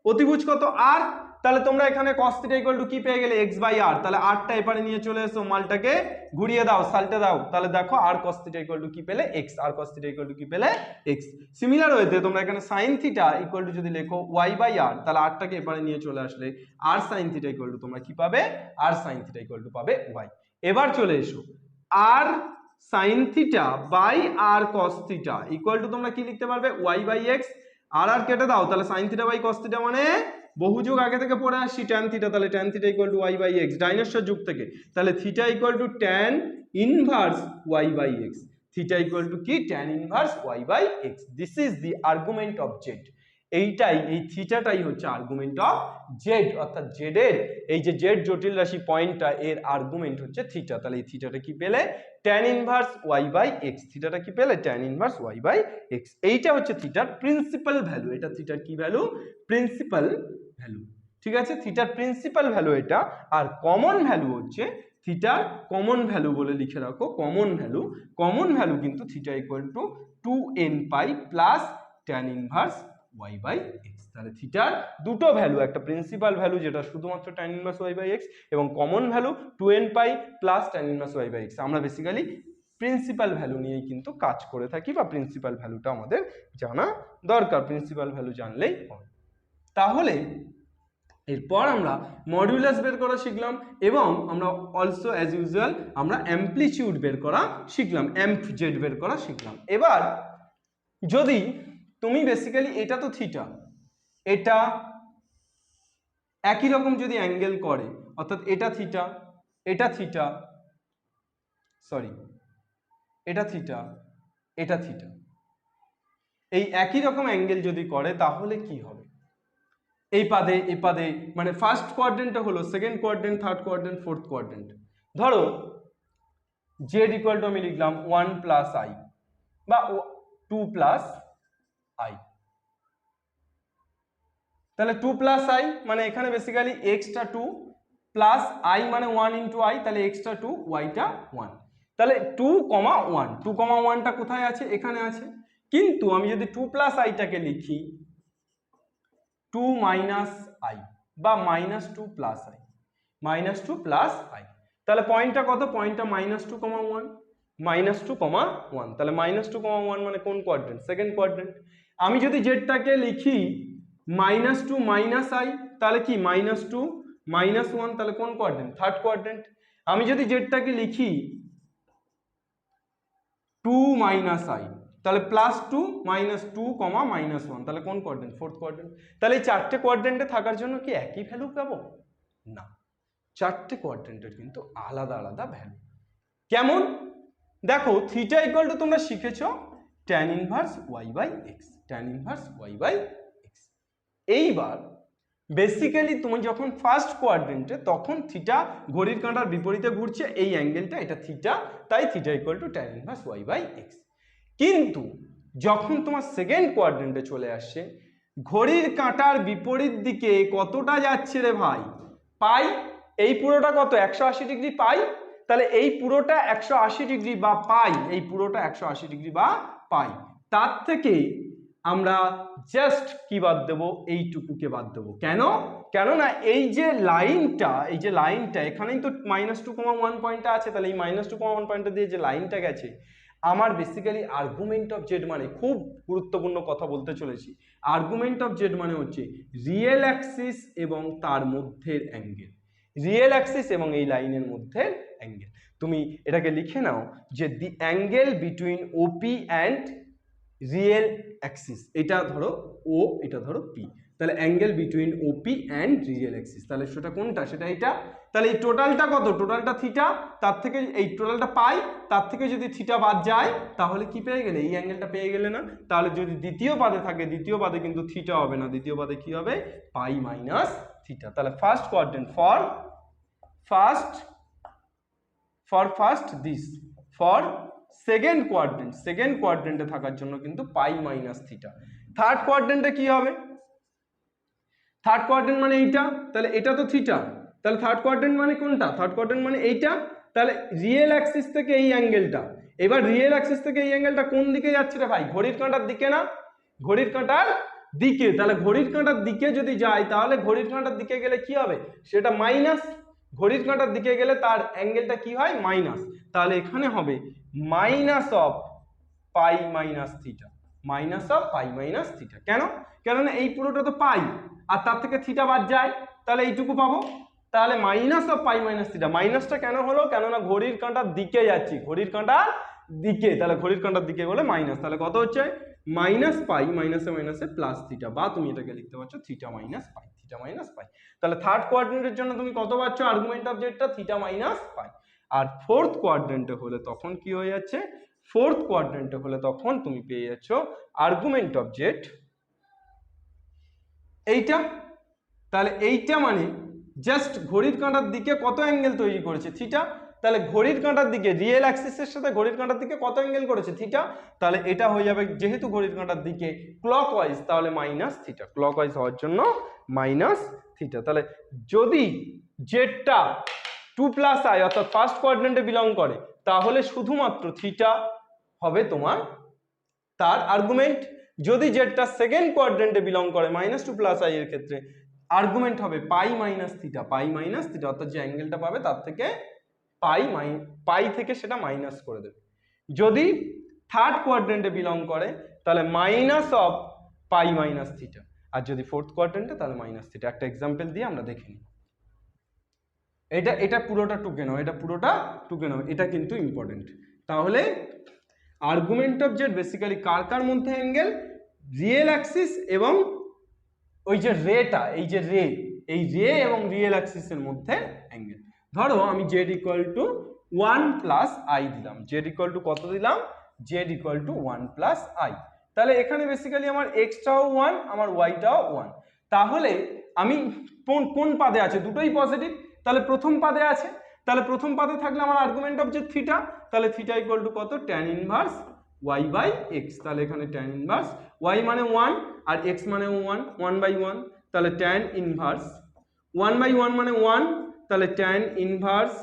অতিভুজ কত? r, তাহলে তোমরা এখানে cos থিটা ইকুয়াল টু কি পেয়ে গেলে? x by r। তাহলে rটা এপারে নিয়ে চলে এসো, মালটাকে ঘুরিয়ে দাও, সাল্টে দাও, তাহলে দেখো r cos theta equal to কি পেলে? x। r cos theta equal to কি পেলে? x। সিমিলার ওয়েতে তোমরা এখানে sin থিটা ইকুয়াল টু যদি লেখো y বাই r, তাহলে rটাকে এপারে নিয়ে চলে আসলে r sin theta equal to তোমরা কি পাবে? r sin theta equal to পাবে y। এবার চলে এসো r sin theta by r cos theta equal to তোমরা কি লিখতে পারবে? y by x। আর কেটে দাও, তাহলে sin theta by cos theta মানে বহুযুগ আগে থেকে পড়ে আসছি tan থিটা, তাহলে tan theta equal to y by x, dinosaur যুগ থেকে, তাহলে theta equal to tan inverse y by x। Theta equal to কি? tan inverse y by x। This is the argument of z. এইটাই, এই থিটাটাই হচ্ছে argument of z, অর্থাৎ z এর এই যে জেড জটিল রাশি পয়েন্টটা, এর আর্গুমেন্ট হচ্ছে থিটা। তাহলে এই থিটাটা কি পেলে? tan inverse y by x। থিটাটা কি পেলে? tan inverse y by x। এইটা হচ্ছে থিটার প্রিন্সিপাল ভ্যালু। এটা থিটার কি ভ্যালু? Principal value. ঠিক আছে, থিটার প্রিন্সিপাল ভ্যালু এটা। আর কমন ভ্যালু হচ্ছে থিটার কমন ভ্যালু বলে লিখে রাখো, কমন ভ্যালু। কমন ভ্যালু কিন্তু theta equal to 2n pi plus tan inverse y by x। তাহলে থিটার দুটো ভ্যালু, একটা প্রিন্সিপাল ভ্যালু যেটা শুধুমাত্র tan inverse y by x, এবং common value 2n pi plus tan inverse y by x। আমরা basically principal value নিয়েই কিন্তু কাজ করে থাকি, বা প্রিন্সিপাল ভ্যালুটা আমাদের জানা দরকার, প্রিন্সিপাল ভ্যালু জানলেই হয়। তাহলে এরপর আমরা মডুলাস বের করা শিখলাম, এবং আমরা অলসো অ্যাজ ইউজুয়াল আমরা অ্যামপ্লিটিউড বের করা শিখলাম, এমফ জেড বের করা শিখলাম। এবার যদি তুমি বেসিক্যালি এটা তো থিটা, এটা একই রকম যদি অ্যাঙ্গেল করে, অর্থাৎ এটা থিটা, এটা থিটা, সরি এটা থিটা, এটা থিটা, এই একই রকম অ্যাঙ্গেল যদি করে তাহলে কি হবে? এই পাদে এই পাদে, মানে ফার্স্ট কোয়াড্রেন্টটা হলো second quadrant, third quadrant, fourth quadrant. ধরো জেড ইকুয়াল টু আমি লিখলাম 1 প্লাস আই বা 2 প্লাস আই। তাহলে 2 প্লাস আই মানে এখানে বেসিক্যালি এক্সটা 2 প্লাস আই মানে 1 ইন্টু আই, তাহলে এক্সটা 2 ওয়াইটা 1। তাহলে 2,1, 2,1টা কোথায় আছে? এখানে আছে। কিন্তু আমি যদি 2 প্লাস আইটাকে লিখি 2 মাইনাস আই বা -2 প্লাস আই, -2 প্লাস আই, তাহলে পয়েন্টটা কত? পয়েন্টটা -2,1, -2,1। তাহলে -2,1 মানে কোন কোয়াড্রেন্ট? Second quadrant. আমি যদি জেডটাকে লিখি -2 মাইনাস আই, তাহলে কি -2 -1, তাহলে কোন কোয়াড্রেন্ট? Third quadrant. আমি যদি জেডটাকে লিখি 2 মাইনাস আই, তাহলে +2 -2, -1, তাহলে কোন কোয়াড্রেন্ট? Fourth quadrant. তাহলে এই চারটে কোয়াড্রেন্টে থাকার জন্য কি একই ভ্যালু পাবো? না, চারটে কোয়াড্রেন্টের কিন্তু আলাদা আলাদা ভ্যালু। কেমন? দেখো থিটা ইকুয়াল টু তোমরা শিখেছো tan inverse y by x, tan inverse y by x. এইবার বেসিক্যালি তুমি যখন ফার্স্ট কোয়াড্রেন্টে, তখন থিটা ঘড়ির কাঁটার বিপরীতে ঘুরছে, এই অ্যাঙ্গেলটা এটা থিটা, তাই theta equal to tan inverse y by x. কিন্তু যখন তোমার সেকেন্ড কোয়াড্রেন্টে চলে আসছে, ঘড়ির কাঁটার বিপরীত দিকে কতটা যাচ্ছে রে ভাই? পাই। এই পুরোটা কত? 180 ডিগ্রি পাই। তাহলে এই পুরোটা 180 ডিগ্রি বা পাই, এই পুরোটা 180 ডিগ্রি বা পাই। তার থেকে আমরা জাস্ট কি বাদ দেবো? এইটুকুকে বাদ দেবো। কেন? কেননা এই যে লাইনটা, এই যে লাইনটা এখানেই তো -2,1 পয়েন্টটা আছে, তাহলে এই -2,1 পয়েন্টটা দিয়ে যে লাইনটা গেছে, আমার বেসিক্যালি আর্গুমেন্ট অফ জেড মানে, খুব গুরুত্বপূর্ণ কথা বলতে চলেছি, আর্গুমেন্ট অফ জেড মানে হচ্ছে রিয়েল অ্যাক্সিস এবং তার মধ্যের অ্যাঙ্গেল, রিয়েল অ্যাক্সিস এবং এই লাইনের মধ্যে অ্যাঙ্গেল। তুমি এটাকে লিখে নাও যে the angle between OP and real axis, এটা ধরো ও, এটা ধরো পি, তাহলে angle between OP and real axis, তাহলে সেটা কোনটা? সেটা এটা। তাহলে এই টোটালটা কত? টোটালটা থিটা, তার থেকে এই টোটালটা পাই, তার থেকে যদি থিটা বাদ যায় তাহলে কি পেয়ে গেলে? এই অ্যাঙ্গেলটা পেয়ে গেলে না? তাহলে যদি দ্বিতীয় পাদে থাকে, দ্বিতীয় পাদে কিন্তু থিটা হবে না, দ্বিতীয় পাদে কি হবে? Pi minus theta. তাহলে first quadrant for this, for second quadrant, second কোয়াড্রেন্টে থাকার জন্য কিন্তু পাই মাইনাস থিটা। থার্ড কোয়াড্রেন্টে কি হবে? থার্ড কোয়াড্রেন্ট মানে এইটা, তাহলে এটা তো থিটা, তাহলে থার্ড কোয়াড্রেন্ট মানে কোনটা? থার্ড কোয়াড্রেন্ট মানে এইটা। তাহলে রিয়েল অ্যাক্সিস থেকে এই অ্যাঙ্গেলটা, এবার রিয়েল অ্যাক্সিস থেকে এই অ্যাঙ্গেলটা কোন দিকে যাচ্ছে রে ভাই? ঘড়ির কাঁটার দিকে না? ঘড়ির কাঁটার দিকে। তাহলে ঘড়ির কাঁটার দিকে যদি যায়, তাহলে ঘড়ির কাঁটার দিকে গেলে কি হবে? সেটা মাইনাস। ঘড়ির কাঁটার দিকে গেলে তার অ্যাঙ্গেলটা কি হয়? মাইনাস। তাহলে এখানে হবে minus of pi minus theta, minus of pi minus theta. কেন? কেননা এই পুরোটা তো পাই, আর তার থেকে থিটা বাদ যায়, তাহলে এইটুকু পাবো। তাহলে minus of pi minus theta. মাইনাসটা কেন হলো? কেননা ঘড়ির কাঁটার দিকে যাচ্ছি, ঘড়ির কাঁটার দিকে, তাহলে ঘড়ির কাঁটার দিকে বলে মাইনাস। তাহলে কত হচ্ছে? মাইনাস পাই, মাইনাসে মাইনাসে প্লাস থিটা, বা তুমি এটাকে লিখতে পারছো theta minus pi, theta minus pi. তাহলে থার্ড কোয়াড্রেন্টের জন্য তুমি কত পাচ্ছ? আর্গুমেন্ট অফ জেডটা থিটা মাইনাস পাই। আর ফোর্থ কোয়াড্রেন্টে হলে তখন কি হয়ে যাচ্ছে? ফোর্থ কোয়াড্রেন্টে হলে তখন তুমি পেয়ে যাচ্ছ আর্গুমেন্ট অফ জেড এইটা। তাহলে এইটা মানে জাস্ট ঘড়ির কাঁটার দিকে কত অ্যাঙ্গেল তৈরি করেছে? থিটা। তাহলে ঘড়ির কাঁটার দিকে, রিয়েল অ্যাক্সিসের সাথে ঘড়ির কাঁটার দিকে কত অ্যাঙ্গেল করেছে? থিটা। তাহলে এটা হয়ে যাবে, যেহেতু ঘড়ির কাঁটার দিকে ক্লকওয়াইজ, তাহলে মাইনাস থিটা, ক্লকওয়াইজ হওয়ার জন্য মাইনাস থিটা। তাহলে যদি জেডটা 2 প্লাস আই অর্থাৎ ফার্স্ট কোয়াড্রেন্টে বিলং করে, তাহলে শুধুমাত্র থিটা হবে তোমার তার আর্গুমেন্ট। যদি জেডটা সেকেন্ড কোয়াড্রেন্টে বিলং করে -2 প্লাস আই এর ক্ষেত্রে, আর্গুমেন্ট হবে পাই মাইনাস থিটা, পাই মাইনাস থিটা, অর্থাৎ যে অ্যাঙ্গেলটা পাবে তার থেকে পাই থেকে সেটা মাইনাস করে দেবে। যদি থার্ড কোয়াড্রেন্টে বিলং করে তাহলে minus of pi minus theta, আর যদি ফোর্থ কোয়াড্রেন্টে তাহলে মাইনাস থিটা। একটা এক্সাম্পল দিয়ে আমরা দেখে নিই। এটা পুরোটা টুকে নাও, এটা পুরোটা টুকে নাও, এটা কিন্তু ইম্পর্টেন্ট। তাহলে আর্গুমেন্ট অফ জেড বেসিক্যালি কার কার মধ্যে অ্যাঙ্গেল, রিয়েল অ্যাক্সিস এবং ওই যে রেটা, এই যে রে, এই রে এবং রিয়েল অ্যাক্সিসের মধ্যে অ্যাঙ্গেল। ধরো আমি Z equal to 1 plus I দিলাম, জেড ইকুয়াল টু কত দিলাম, Z equal to 1 plus I. তাহলে এখানে বেসিক্যালি আমার এক্সটাও 1, আমার ওয়াইটাও 1। তাহলে আমি কোন পাদে আছে, দুটোই পজিটিভ, তাহলে প্রথম পাদে আছে। তাহলে প্রথম পাদে থাকলে আমার আর্গুমেন্ট অফ জেড থিটা, তাহলে থিটা ইকুয়াল টু কত, tan inverse y by x. তাহলে এখানে ট্যান ইনভার্স ওয়াই মানে 1 আর এক্স মানে 1/1, তাহলে ট্যান ইনভার্স 1/1 মানে 1, তাহলে ট্যান ইনভার্স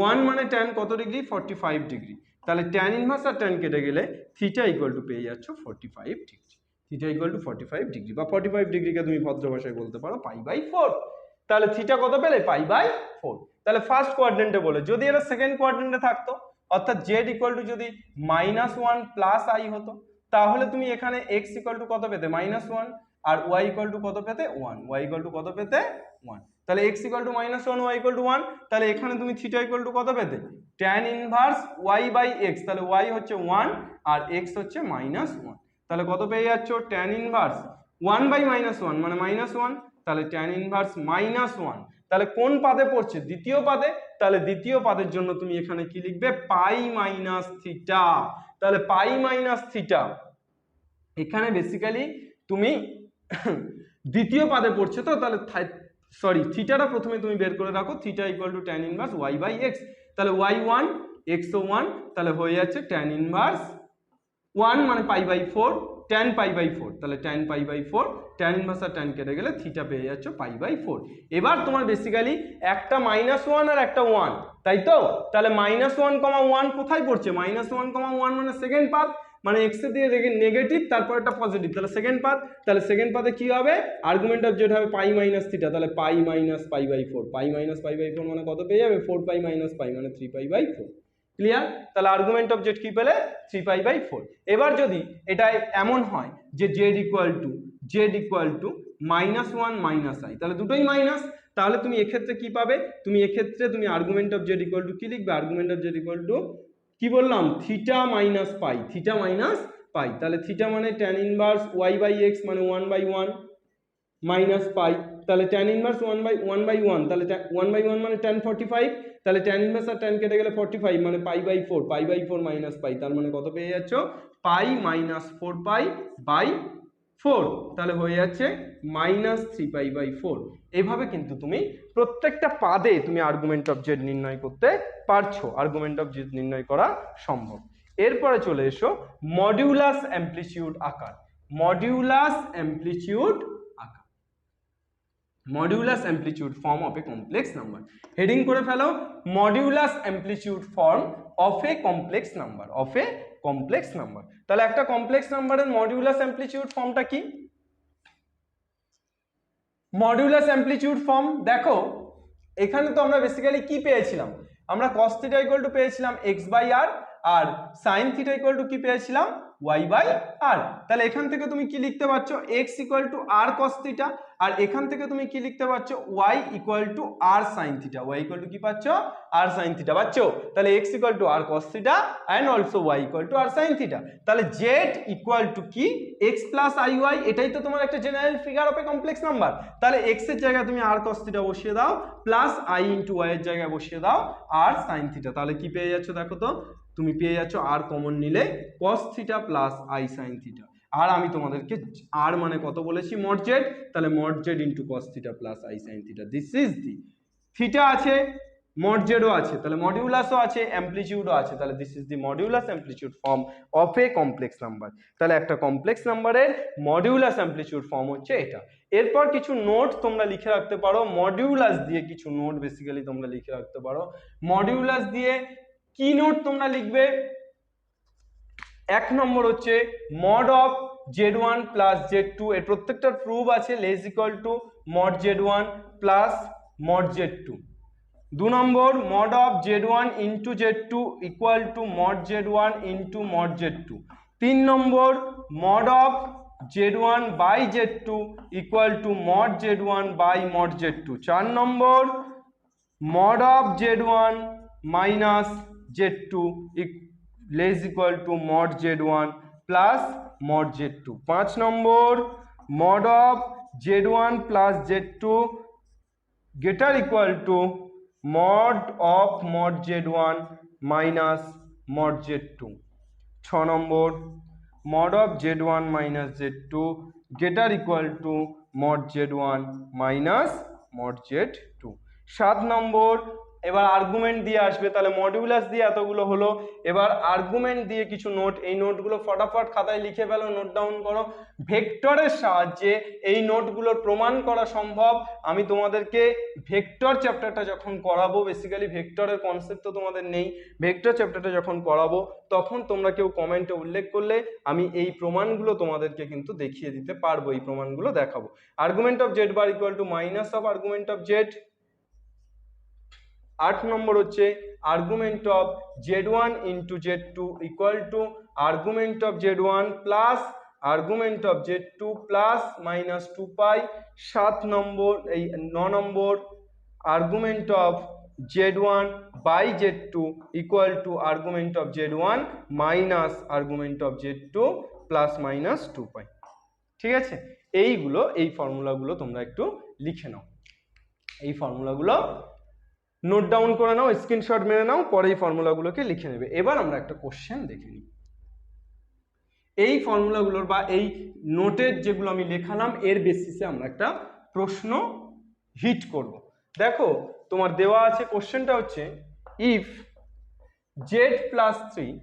1 মানে ট্যান কত ডিগ্রি, 45 ডিগ্রি। তাহলে ট্যান ইনভার্স আর ট্যান কেটে গেলে থিটা ইকুয়াল টু পেয়ে যাচ্ছ 45 degree. Theta equal two 45 degree, বা 45 ডিগ্রিকে তুমি ভদ্র ভাষায় বলতে পারো π/4। তাহলে থিটা কত পেলে, π/4। তাহলে ফার্স্ট কোয়াড্রেন্টে বলে, যদি এটা সেকেন্ড কোয়াড্রেন্টে থাকতো, অর্থাৎ জেড ইকুয়াল টু যদি -1 প্লাস আই হতো, তাহলে তুমি এখানে এক্স ইকুয়াল টু কত পেতে, -1, আর ওয়াই ইকুয়াল টু কত পেতে, 1। ওয়াই ইকুয়াল টু কত পেতে, 1। তাহলে x equal to -1, y equal to 1। তাহলে এখানে তুমি থিটা ইকুয়াল টু কত পেতে, tan inverse y by x. তাহলে ওয়াই হচ্ছে 1 আর এক্স হচ্ছে -1। তাহলে কত পেয়ে যাচ্ছ, ট্যান ইনভার্স 1/-1 মানে -1, তাহলে ট্যান ইনভার্স -1। তাহলে কোন পাদে পড়ছে, দ্বিতীয় পাদে। তাহলে দ্বিতীয় পাদের জন্য তুমি এখানে কি লিখবে, পাই মাইনাস থিটা। তাহলে পাই মাইনাস থিটা, এখানে বেসিক্যালি তুমি দ্বিতীয় পাদে পড়ছে তো, তাহলে সরি থিটাটা প্রথমে তুমি বের করে রাখো, theta equal to tan inverse y by x. তাহলে ওয়াই 1, এক্স ও 1, তাহলে হয়ে যাচ্ছে ট্যান ইনভার্স 1 মানে π/4, ট্যান π/4। তাহলে ট্যান π/4, ট্যান ইনভার্স আর ট্যান কেটে গেলে থিটা পেয়ে যাচ্ছ π/4। এবার তোমার বেসিক্যালি একটা -1 আর একটা 1, তাই তো। তাহলে -1, 1 কোথায় পড়ছে, -1, 1 মানে সেকেন্ড পাদ, মানে এক্স এর দিকে নেগেটিভ, তারপর একটা পজিটিভ, তাহলে সেকেন্ড পাদ। তাহলে সেকেন্ড পাদে কি হবে, আর্গুমেন্ট অফ জেড হবে পাই মাইনাস থিটা। তাহলে পাই মাইনাস π/4, পাই মাইনাস π/4 মানে কত পেয়ে যাবে, 4π মাইনাস পাই মানে 3π/4। ক্লিয়ার। তাহলে আর্গুমেন্ট অফ জেড কি পেলে, 3π/4। এবার যদি এটা এমন হয় যে জেড ইকুয়াল টু -1 মাইনাস আই, তাহলে দুটোই মাইনাস, তাহলে তুমি এক্ষেত্রে কি পাবে, তুমি এক্ষেত্রে তুমি argument of z equal to কি লিখবে, argument of z equal to কি বললাম, theta minus pi, theta minus pi. তাহলে থিটা মানে tan inverse y by x মানে 1/1 মাইনাস পাই। তাহলে ট্যান ইনভার্স 1/1, তাহলে 1/1 মানে ট্যান 45। তাহলে ট্যান ইনভার্স আর ট্যান কেটে গেলে 45 মানে π/4, π/4 মাইনাস পাই, তার মানে কত পেয়ে যাচ্ছ, পাই মাইনাস 4π/4। তাহলে হয়ে যাচ্ছে -3π/4। এইভাবে কিন্তু তুমি প্রত্যেকটা পাদে তুমি আর্গুমেন্ট অফ জেড নির্ণয় করতে পারছো, আর্গুমেন্ট অফ জেড নির্ণয় করা সম্ভব। এরপরে চলে এসো মডিউলাস অ্যামপ্লিটিউড আকার, মডিউলাস অ্যামপ্লিটিউড আকার, modulus amplitude form of a complex number. Heading করে ফেলো, modulus amplitude form of a complex number, of a complex number. তাহলে একটা কমপ্লেক্স নাম্বারের মডিউলাস অ্যামপ্লিটিউড ফর্মটা কি, মডিউলাস অ্যামপ্লিটিউড ফর্ম দেখো, এখানে তো আমরা বেসিক্যালি কি পেয়েছিলাম, আমরা cos θ ইকুয়াল টু পেয়েছিলাম x/r, R sin θ equal to কি পেয়েছিলাম, y/r। তাহলে এখান থেকে তুমি কি লিখতে পারছো, x equal to r cos θ, আর এখান থেকে তুমি কি লিখতে পারছো, y equal two r sin θ, y equal to কি পাচ্ছ, r sin θ পাচ্ছো। তাহলে x equal to r cos θ and also y equal two r sin θ। তাহলে z ইকুয়াল টু কি, x প্লাস iy, এটাই তো তোমার একটা general figure of a complex number. তাহলে x এর জায়গায় তুমি r cos θ বসিয়ে দাও, প্লাস i ইন্টু y এর জায়গায় বসিয়ে দাও r sin θ। তাহলে কি পেয়ে যাচ্ছ, দেখো তো, তুমি পেয়ে যাচ্ছ r কমন নিলে cos θ প্লাস i sin θ। আর আমি তোমাদেরকে r মানে কত বলেছি, মড জেড, তাহলে mod Z into cos θ plus i sin θ। This is the theta আছে, মড জেডও আছে, তাহলে মডিউলাসও আছে, অ্যামপ্লিটিউডও আছে, তাহলে this is the modulus amplitude form of a complex number. তাহলে একটা কমপ্লেক্স নাম্বারের মডিউলাস অ্যামপ্লিটিউড ফর্ম হচ্ছে এটা। এরপর কিছু নোট তোমরা লিখে রাখতে পারো, মডিউলাস দিয়ে কিছু নোট বেসিক্যালি তোমরা লিখে রাখতে পারো। মডিউলাস দিয়ে কি নোট তোমরা লিখবে, 1 নম্বর হচ্ছে mod of z1 plus z2, এর প্রত্যেকটার প্রুফ আছে, less equal to mod z1 plus mod z2, 2 number mod of z1 into z2 equal to mod z1 into mod z2। 3 number mod of z1 by z2 equal to mod z1 by mod z2। 4 number mod of z1 minus z2 less equal to mod z1 plus mod z2। 5 number mod of z1 plus z2 greater equal to mod of mod z1 minus mod z2। 6 number mod of z1 minus z2 greater equal to mod z1 minus mod z2। 7 নম্বর এবার argument দিয়ে আসবে, তাহলে modulus দিয়ে এতগুলো হলো। এবার argument দিয়ে কিছু নোট, এই নোটগুলো ফটাফট খাতায় লিখে ফেলো, নোট ডাউন করো। ভেক্টরের সাহায্যে এই নোটগুলোর প্রমাণ করা সম্ভব। আমি তোমাদেরকে ভেক্টর চ্যাপ্টারটা যখন করাবো, বেসিক্যালি ভেক্টরের কনসেপ্ট তো তোমাদের নেই, ভেক্টর চ্যাপ্টারটা যখন করাবো তখন তোমরা কেউ কমেন্টে উল্লেখ করলে আমি এই প্রমাণগুলো তোমাদেরকে কিন্তু দেখিয়ে দিতে পারবো, এই প্রমাণগুলো দেখাবো। Argument of Z bar equal to minus of argument of Z. 8 number হচ্ছে argument of z1 into z2 equal to argument of z1 plus argument of z2 plus minus 2 pi. 7 number এই 9 number argument of z1 by z2 equal to argument of z1 minus argument of z2 plus minus 2 pi. ঠিক আছে, এইগুলো এই ফর্মুলাগুলো তোমরা একটু লিখে নাও, এই ফর্মুলাগুলো note down করে নাও, স্ক্রিনশট মেরে নাও, পরে এই ফর্মুলাগুলোকে লিখে নেবে। এবার আমরা একটা কোশ্চেন দেখে নিই। এই ফর্মুলাগুলোর বা এই নোটের যেগুলো আমি লেখালাম এর বেসিসে আমরা একটা প্রশ্ন হিট করব। দেখো তোমার দেওয়া আছে, কোশ্চেনটা হচ্ছে if z plus 3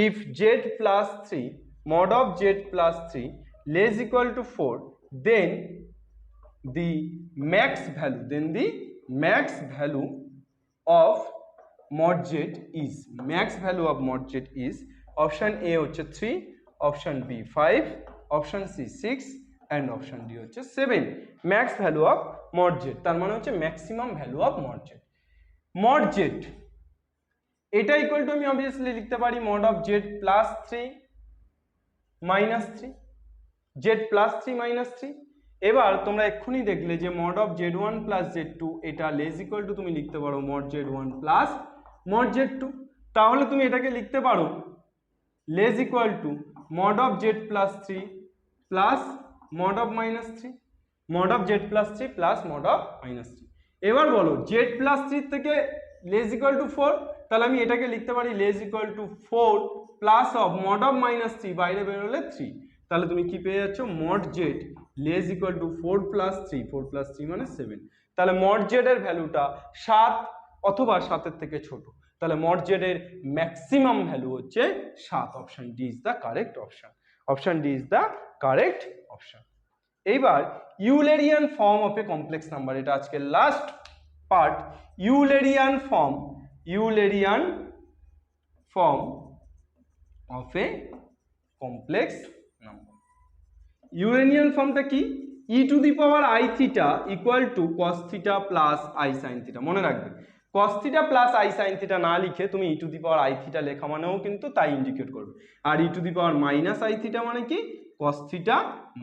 if z plus 3 mod of z plus 3 less equal to 4 then the max value of mod z is, max value of mod z is option A হচ্ছে 3, option B 5, option C 6 and option D হচ্ছে 7। max value of mod z তার মানে হচ্ছে maximum value of mod z। mod z এটা equal to আমি obviously লিখতে পারি mod of z plus 3 minus 3, z plus 3 minus 3। এবার তোমরা এক্ষুনি দেখলে যে mod of z1 plus z2 এটা লেস ইকুয়াল টু তুমি লিখতে পারো mod z1 plus mod z2। তাহলে তুমি এটাকে লিখতে পারো less equal to mod of z plus 3 plus mod of minus 3, mod of z plus 3 plus mod of minus 3। এবার বলো z plus 3 থেকে লেস ইকুয়াল টু 4, তাহলে আমি এটাকে লিখতে পারি less equal to 4 plus of mod of minus 3, বাইরে বেরোলে 3, তাহলে তুমি কি পেয়ে যাচ্ছ mod z less equal to 4 plus 3, 4 plus 3 মানে 7। তাহলে mod z এর ভ্যালুটা 7 অথবা 7 এর থেকে ছোট, তাহলে mod z এর ম্যাক্সিমাম ভ্যালু হচ্ছে 7। Option D is the correct option, option D is the correct option. এইবার Eulerian form of a complex number, এটা আজকে last part. Eulerian form of a complex number. Eulerian ফর্মটা কি? E to the power i theta equal to cos theta plus i sine theta. মনে রাখবে cos theta plus i sine theta না লিখে তুমি e to the power i theta লেখা মানেও কিন্তু তাই ইন্ডিকেট করবে। আর e to the power minus i theta মানে কি? Cos theta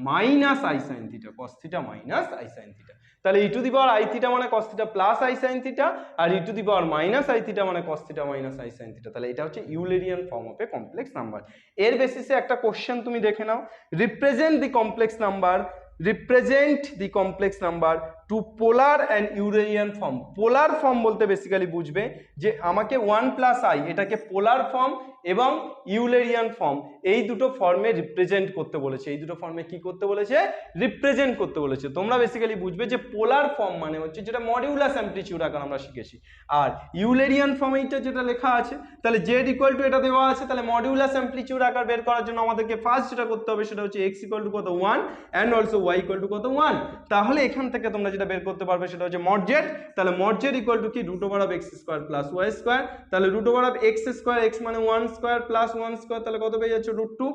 minus i sine theta, cos theta minus i sine theta. তাহলে e to the power i theta মানে cos theta plus i sine theta, আর e to the power minus i theta মানে cos theta minus i sine theta. তাহলে এটা হচ্ছে Eulerian form of a complex number. এর বেসিসে একটা question তুমি দেখে নাও, represent the complex number to polar and Eulerian form. Polar form বলতে বেসিক্যালি বুঝবে যে আমাকে 1 প্লাস আই এটাকে পোলার ফর্ম এবং ইউলেরিয়ান ফর্ম এই দুটো ফর্মে রিপ্রেজেন্ট করতে বলেছে। এই দুটো ফর্মে কি করতে বলেছে? রিপ্রেজেন্ট করতে বলেছে। তোমরা বেসিক্যালি বুঝবে যে পোলার ফর্ম মানে হচ্ছে যেটা মডিউলাস অ্যামপ্লিটিউড আকার আমরা শিখেছি, আর ইউলেরিয়ান ফর্ম এইটা যেটা লেখা আছে, তাহলে জেড ইকুয়াল টু এটা দেওয়া আছে, তাহলে মডিউলাস অ্যামপ্লিটিউড আকার বের করার জন্য আমাদেরকে ফার্স্ট যেটা করতে হবে সেটা হচ্ছে এক্স ইকুয়াল টু কত 1 and also y equal to কত 1। তাহলে এখান থেকে তোমরা যেটা বের করতে পারবে সেটা হচ্ছে মড জেড। তাহলে মড জেড ইকুয়াল টু কি? Root over of x square plus Y square. তাহলে root over of x square, X মানে 1 স্কোয়ার প্লাস 1 স্কোয়ার, তাহলে কত পেয়ে যাচ্ছে? √2।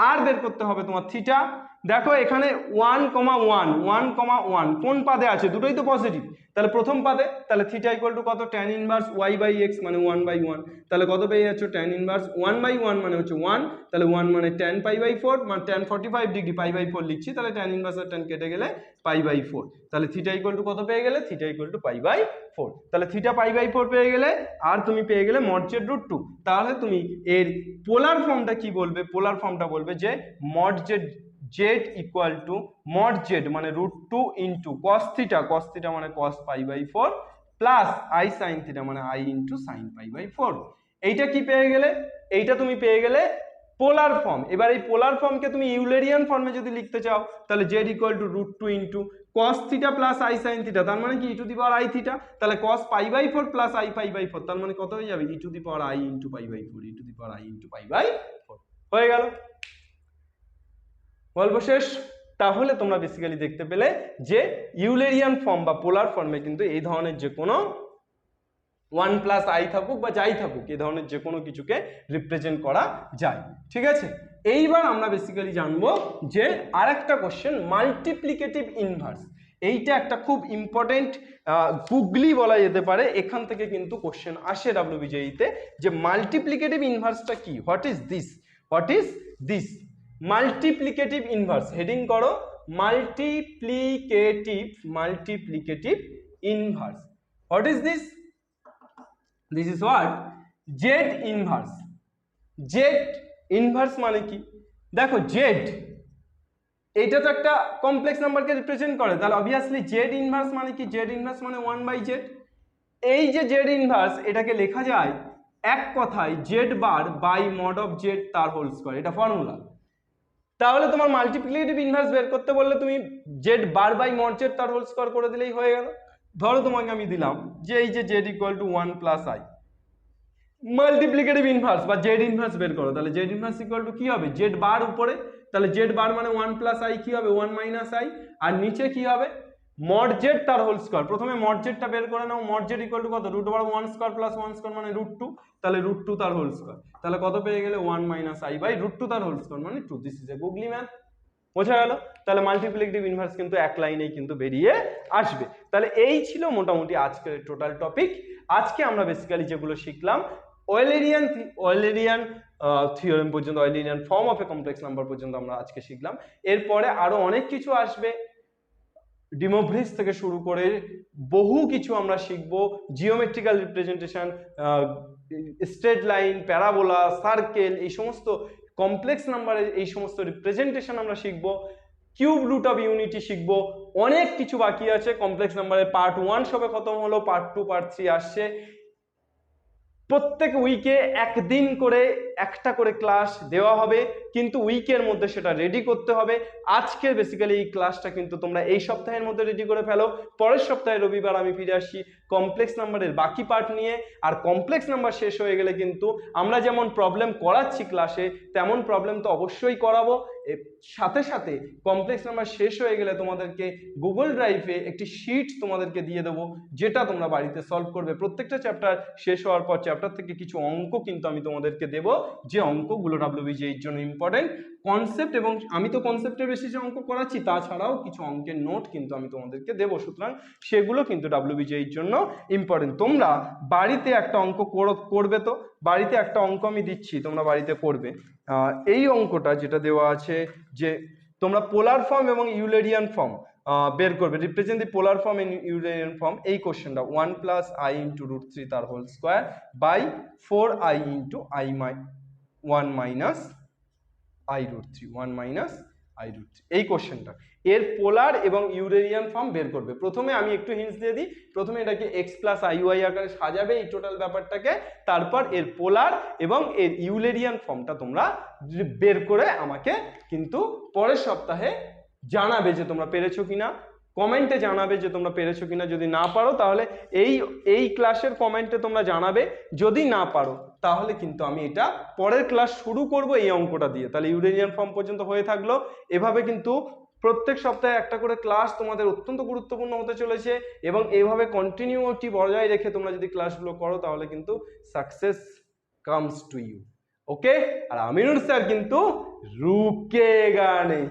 আর বের করতে হবে তোমার থিটা। দেখো এখানে 1,1 কোন পাদে আছে? দুটোই তো পজিটিভ, তাহলে প্রথম পাদে, তাহলে থিটা ইকুয়াল টু কত? tan ইনভার্স y/x মানে 1/1, তাহলে কত পেয়ে যাচ্ছ? tan ইনভার্স 1/1 মানে হচ্ছে 1, তাহলে 1 মানে tan π/4 মানে tan 45 ডিগ্রি π/4 লিখছি, তাহলে tan ইনভার্স আর tan কেটে গেলে π/4, তাহলে থিটা ইকুয়াল টু কত পেয়ে গেলে? থিটা ইকুয়াল টু π/4, তাহলে থিটা π/4 পেয়ে গেলে, আর তুমি পেয়ে গেলে mod z √2, তাহলে তুমি এর পোলার ফর্মটা কি বলবে? পোলার ফর্মটা বলবে যে mod z equal to mod z মানে √2 ইন্টু cos থিটা মানে cos π/4 plus i sin theta মানে i ইন্টু sin π/4। এইটা কি পেয়ে গেলে? এইটা তুমি পেয়ে গেলে পোলার ফর্ম। এবার এই পোলার ফর্মকে তুমি ইউলেরিয়ান ফর্মে যদি লিখতে চাও, তাহলে z equal to √2 into cos theta plus i sin theta, তার মানে কি e to the power i theta, তাহলে cos π/4 প্লাস i π/4, তার মানে কত হয়ে যাবে? e to the power i into π/4, e to the power i into π/4 হয়ে গেল। গল্প শেষ। তাহলে তোমরা বেসিক্যালি দেখতে পেলে যে ইউলেরিয়ান ফর্ম বা পোলার ফর্মে কিন্তু এই ধরনের যে কোনো 1 প্লাস আই থাকুক বা যাই থাকুক, এই ধরনের যে কোনো কিছুকে রিপ্রেজেন্ট করা যায়। ঠিক আছে, এইবার আমরা বেসিক্যালি জানবো যে আরেকটা কোশ্চেন, মাল্টিপ্লিকেটিভ ইনভার্স। এইটা একটা খুব ইম্পর্টেন্ট গুগলি বলা যেতে পারে, এখান থেকে কিন্তু কোশ্চেন আসে ডাব্লিউবিজেইতে যে মাল্টিপ্লিকেটিভ ইনভার্সটা কি, what is this, what is this multiplicative inverse. Heading করো multiplicative inverse. What is this? This is what? Z inverse. Z inverse মানে কি? দেখো জেড এটা তো একটা কমপ্লেক্স নাম্বারকে রিপ্রেজেন্ট করে, তাহলে অবভিয়াসলি জেড ইনভার্স মানে কি? জেড ইনভার্স মানে 1/z। এই যে জেড ইনভার্স, এটাকে লেখা যায় এক কথায় z bar by mod of z তার হোল স্কয়ার, এটা ফর্মুলা। তাহলে তোমার মাল্টিপ্লিকেটিভ ইনভার্স বের করতে বললে তুমি z bar by mod z তার হোল স্কয়ার করে দিলেই হয়ে গেল। ধরো তোমাকে আমি দিলাম যে এই যে Z equal to 1 plus I, multiplicative inverse বা জেড ইনভার্স বের করো, তাহলে জেড ইনভার্স ইকুয়াল টু কি হবে? জেড বার উপরে, তাহলে জেড বার মানে 1 প্লাস আই কি হবে? 1 মাইনাস আই, আর নিচে কি হবে? মড জেড তার হোল স্কয়ার। প্রথমে মড জেডটা বের করে নাও, মড জেড ইকুয়াল টু কত? √1 স্কয়ার প্লাস 1 স্কয়ার মানে √2, তাহলে √2 তার হোল স্কয়ার, তাহলে কত পেয়ে গেলে? 1 মাইনাস আই বাই √2 তার হোল স্কয়ার মানে 2। This is A googly math. বোঝা গেল? তাহলে মাল্টিপ্লিকেটিভ ইনভার্স কিন্তু এক লাইনেই কিন্তু বেরিয়ে আসবে। তাহলে এই ছিল মোটামুটি আজকের টোটাল টপিক। আজকে আমরা বেসিক্যালি যেগুলো শিখলাম, ওয়েলেরিয়ান থিওরেম পর্যন্ত, Eulerian form of a complex number পর্যন্ত আমরা আজকে শিখলাম। এরপরে আরো অনেক কিছু আসবে, ডি মৌব্রিজ থেকে শুরু করে বহু কিছু আমরা শিখবো, geometrical representation, straight line, parabola, circle, এই সমস্ত কমপ্লেক্স নাম্বারের এই সমস্ত রিপ্রেজেন্টেশন আমরা শিখবো, কিউব রুট অফ ইউনিটি শিখবো, অনেক কিছু বাকি আছে। কমপ্লেক্স নাম্বারের পার্ট 1 সবে খতম হলো, পার্ট 2 পার্ট 3 আসছে। প্রত্যেক উইকে একদিন করে একটা করে ক্লাস দেওয়া হবে, কিন্তু উইকের মধ্যে সেটা রেডি করতে হবে। আজকের বেসিক্যালি এই ক্লাসটা কিন্তু তোমরা এই সপ্তাহের মধ্যে রেডি করে ফেলো। পরের সপ্তাহে রবিবার আমি ফিরে আসছি কমপ্লেক্স নাম্বারের বাকি পার্ট নিয়ে। আর কমপ্লেক্স নাম্বার শেষ হয়ে গেলে কিন্তু আমরা যেমন প্রবলেম করাচ্ছি ক্লাসে, তেমন প্রবলেম তো অবশ্যই করাবো। সাথে সাথে কমপ্লেক্স নাম্বার শেষ হয়ে গেলে তোমাদেরকে গুগল ড্রাইভে একটি শিট তোমাদেরকে দিয়ে দেবো, যেটা তোমরা বাড়িতে সলভ করবে। প্রত্যেকটা চ্যাপ্টার শেষ হওয়ার পর চ্যাপ্টার থেকে কিছু অঙ্ক কিন্তু আমি তোমাদেরকে দেবো, যে অঙ্কগুলো ডাব্লিউবিজিএর জন্য ইম্পর্টেন্ট কনসেপ্ট, এবং আমি তো কনসেপ্টের বেসিসে অঙ্ক করাচ্ছি, তাছাড়াও কিছু অঙ্কের নোট কিন্তু আমি তোমাদেরকে দেবো। সুতরাং সেগুলো কিন্তু ডাব্লিউবিজিএর জন্য ইম্পর্টেন্ট। তোমরা বাড়িতে একটা অঙ্ক করবে, তো বাড়িতে একটা অঙ্ক আমি দিচ্ছি, তোমরা বাড়িতে করবে। এই অঙ্কটা যেটা দেওয়া আছে যে তোমরা পোলার ফর্ম এবং ইউলেরিয়ান ফর্ম বের করবে, represent the polar form in Eulerian form. এই কোশ্চেনটা 1 প্লাস আই ইন্টু √3 তার whole square by 4i into i 1 মাইনাস i √3, 1 মাইনাস i √3, এই কোশ্চেনটা এর পোলার এবং ইউলেরিয়ান ফর্ম বের করবে। প্রথমে আমি একটু হিন্টস দিয়ে দিই, প্রথমে এটাকে x প্লাস iy আকারে সাজাবে এই টোটাল ব্যাপারটাকে, তারপর এর পোলার এবং এর ইউলেরিয়ান ফর্মটা তোমরা বের করে আমাকে কিন্তু পরের সপ্তাহে জানাবে যে তোমরা পেরেছো কিনা। কমেন্টে জানাবে যে তোমরা পেরেছো কিনা, যদি না পারো তাহলে এই ক্লাসের কমেন্টে তোমরা জানাবে, যদি না পারো তাহলে কিন্তু আমি এটা পরের ক্লাস শুরু করব এই অঙ্কটা দিয়ে। তাহলে ইউরেনিয়ান ফর্ম পর্যন্ত হয়ে থাকলো। এভাবে কিন্তু প্রত্যেক সপ্তাহে একটা করে ক্লাস তোমাদের অত্যন্ত গুরুত্বপূর্ণ হতে চলেছে, এবং এইভাবে কন্টিনিউটি বজায় রেখে তোমরা যদি ক্লাসগুলো করো তাহলে কিন্তু success comes to you. Okay, আর আমিনুর স্যার কিন্তু রুকেগা নেই।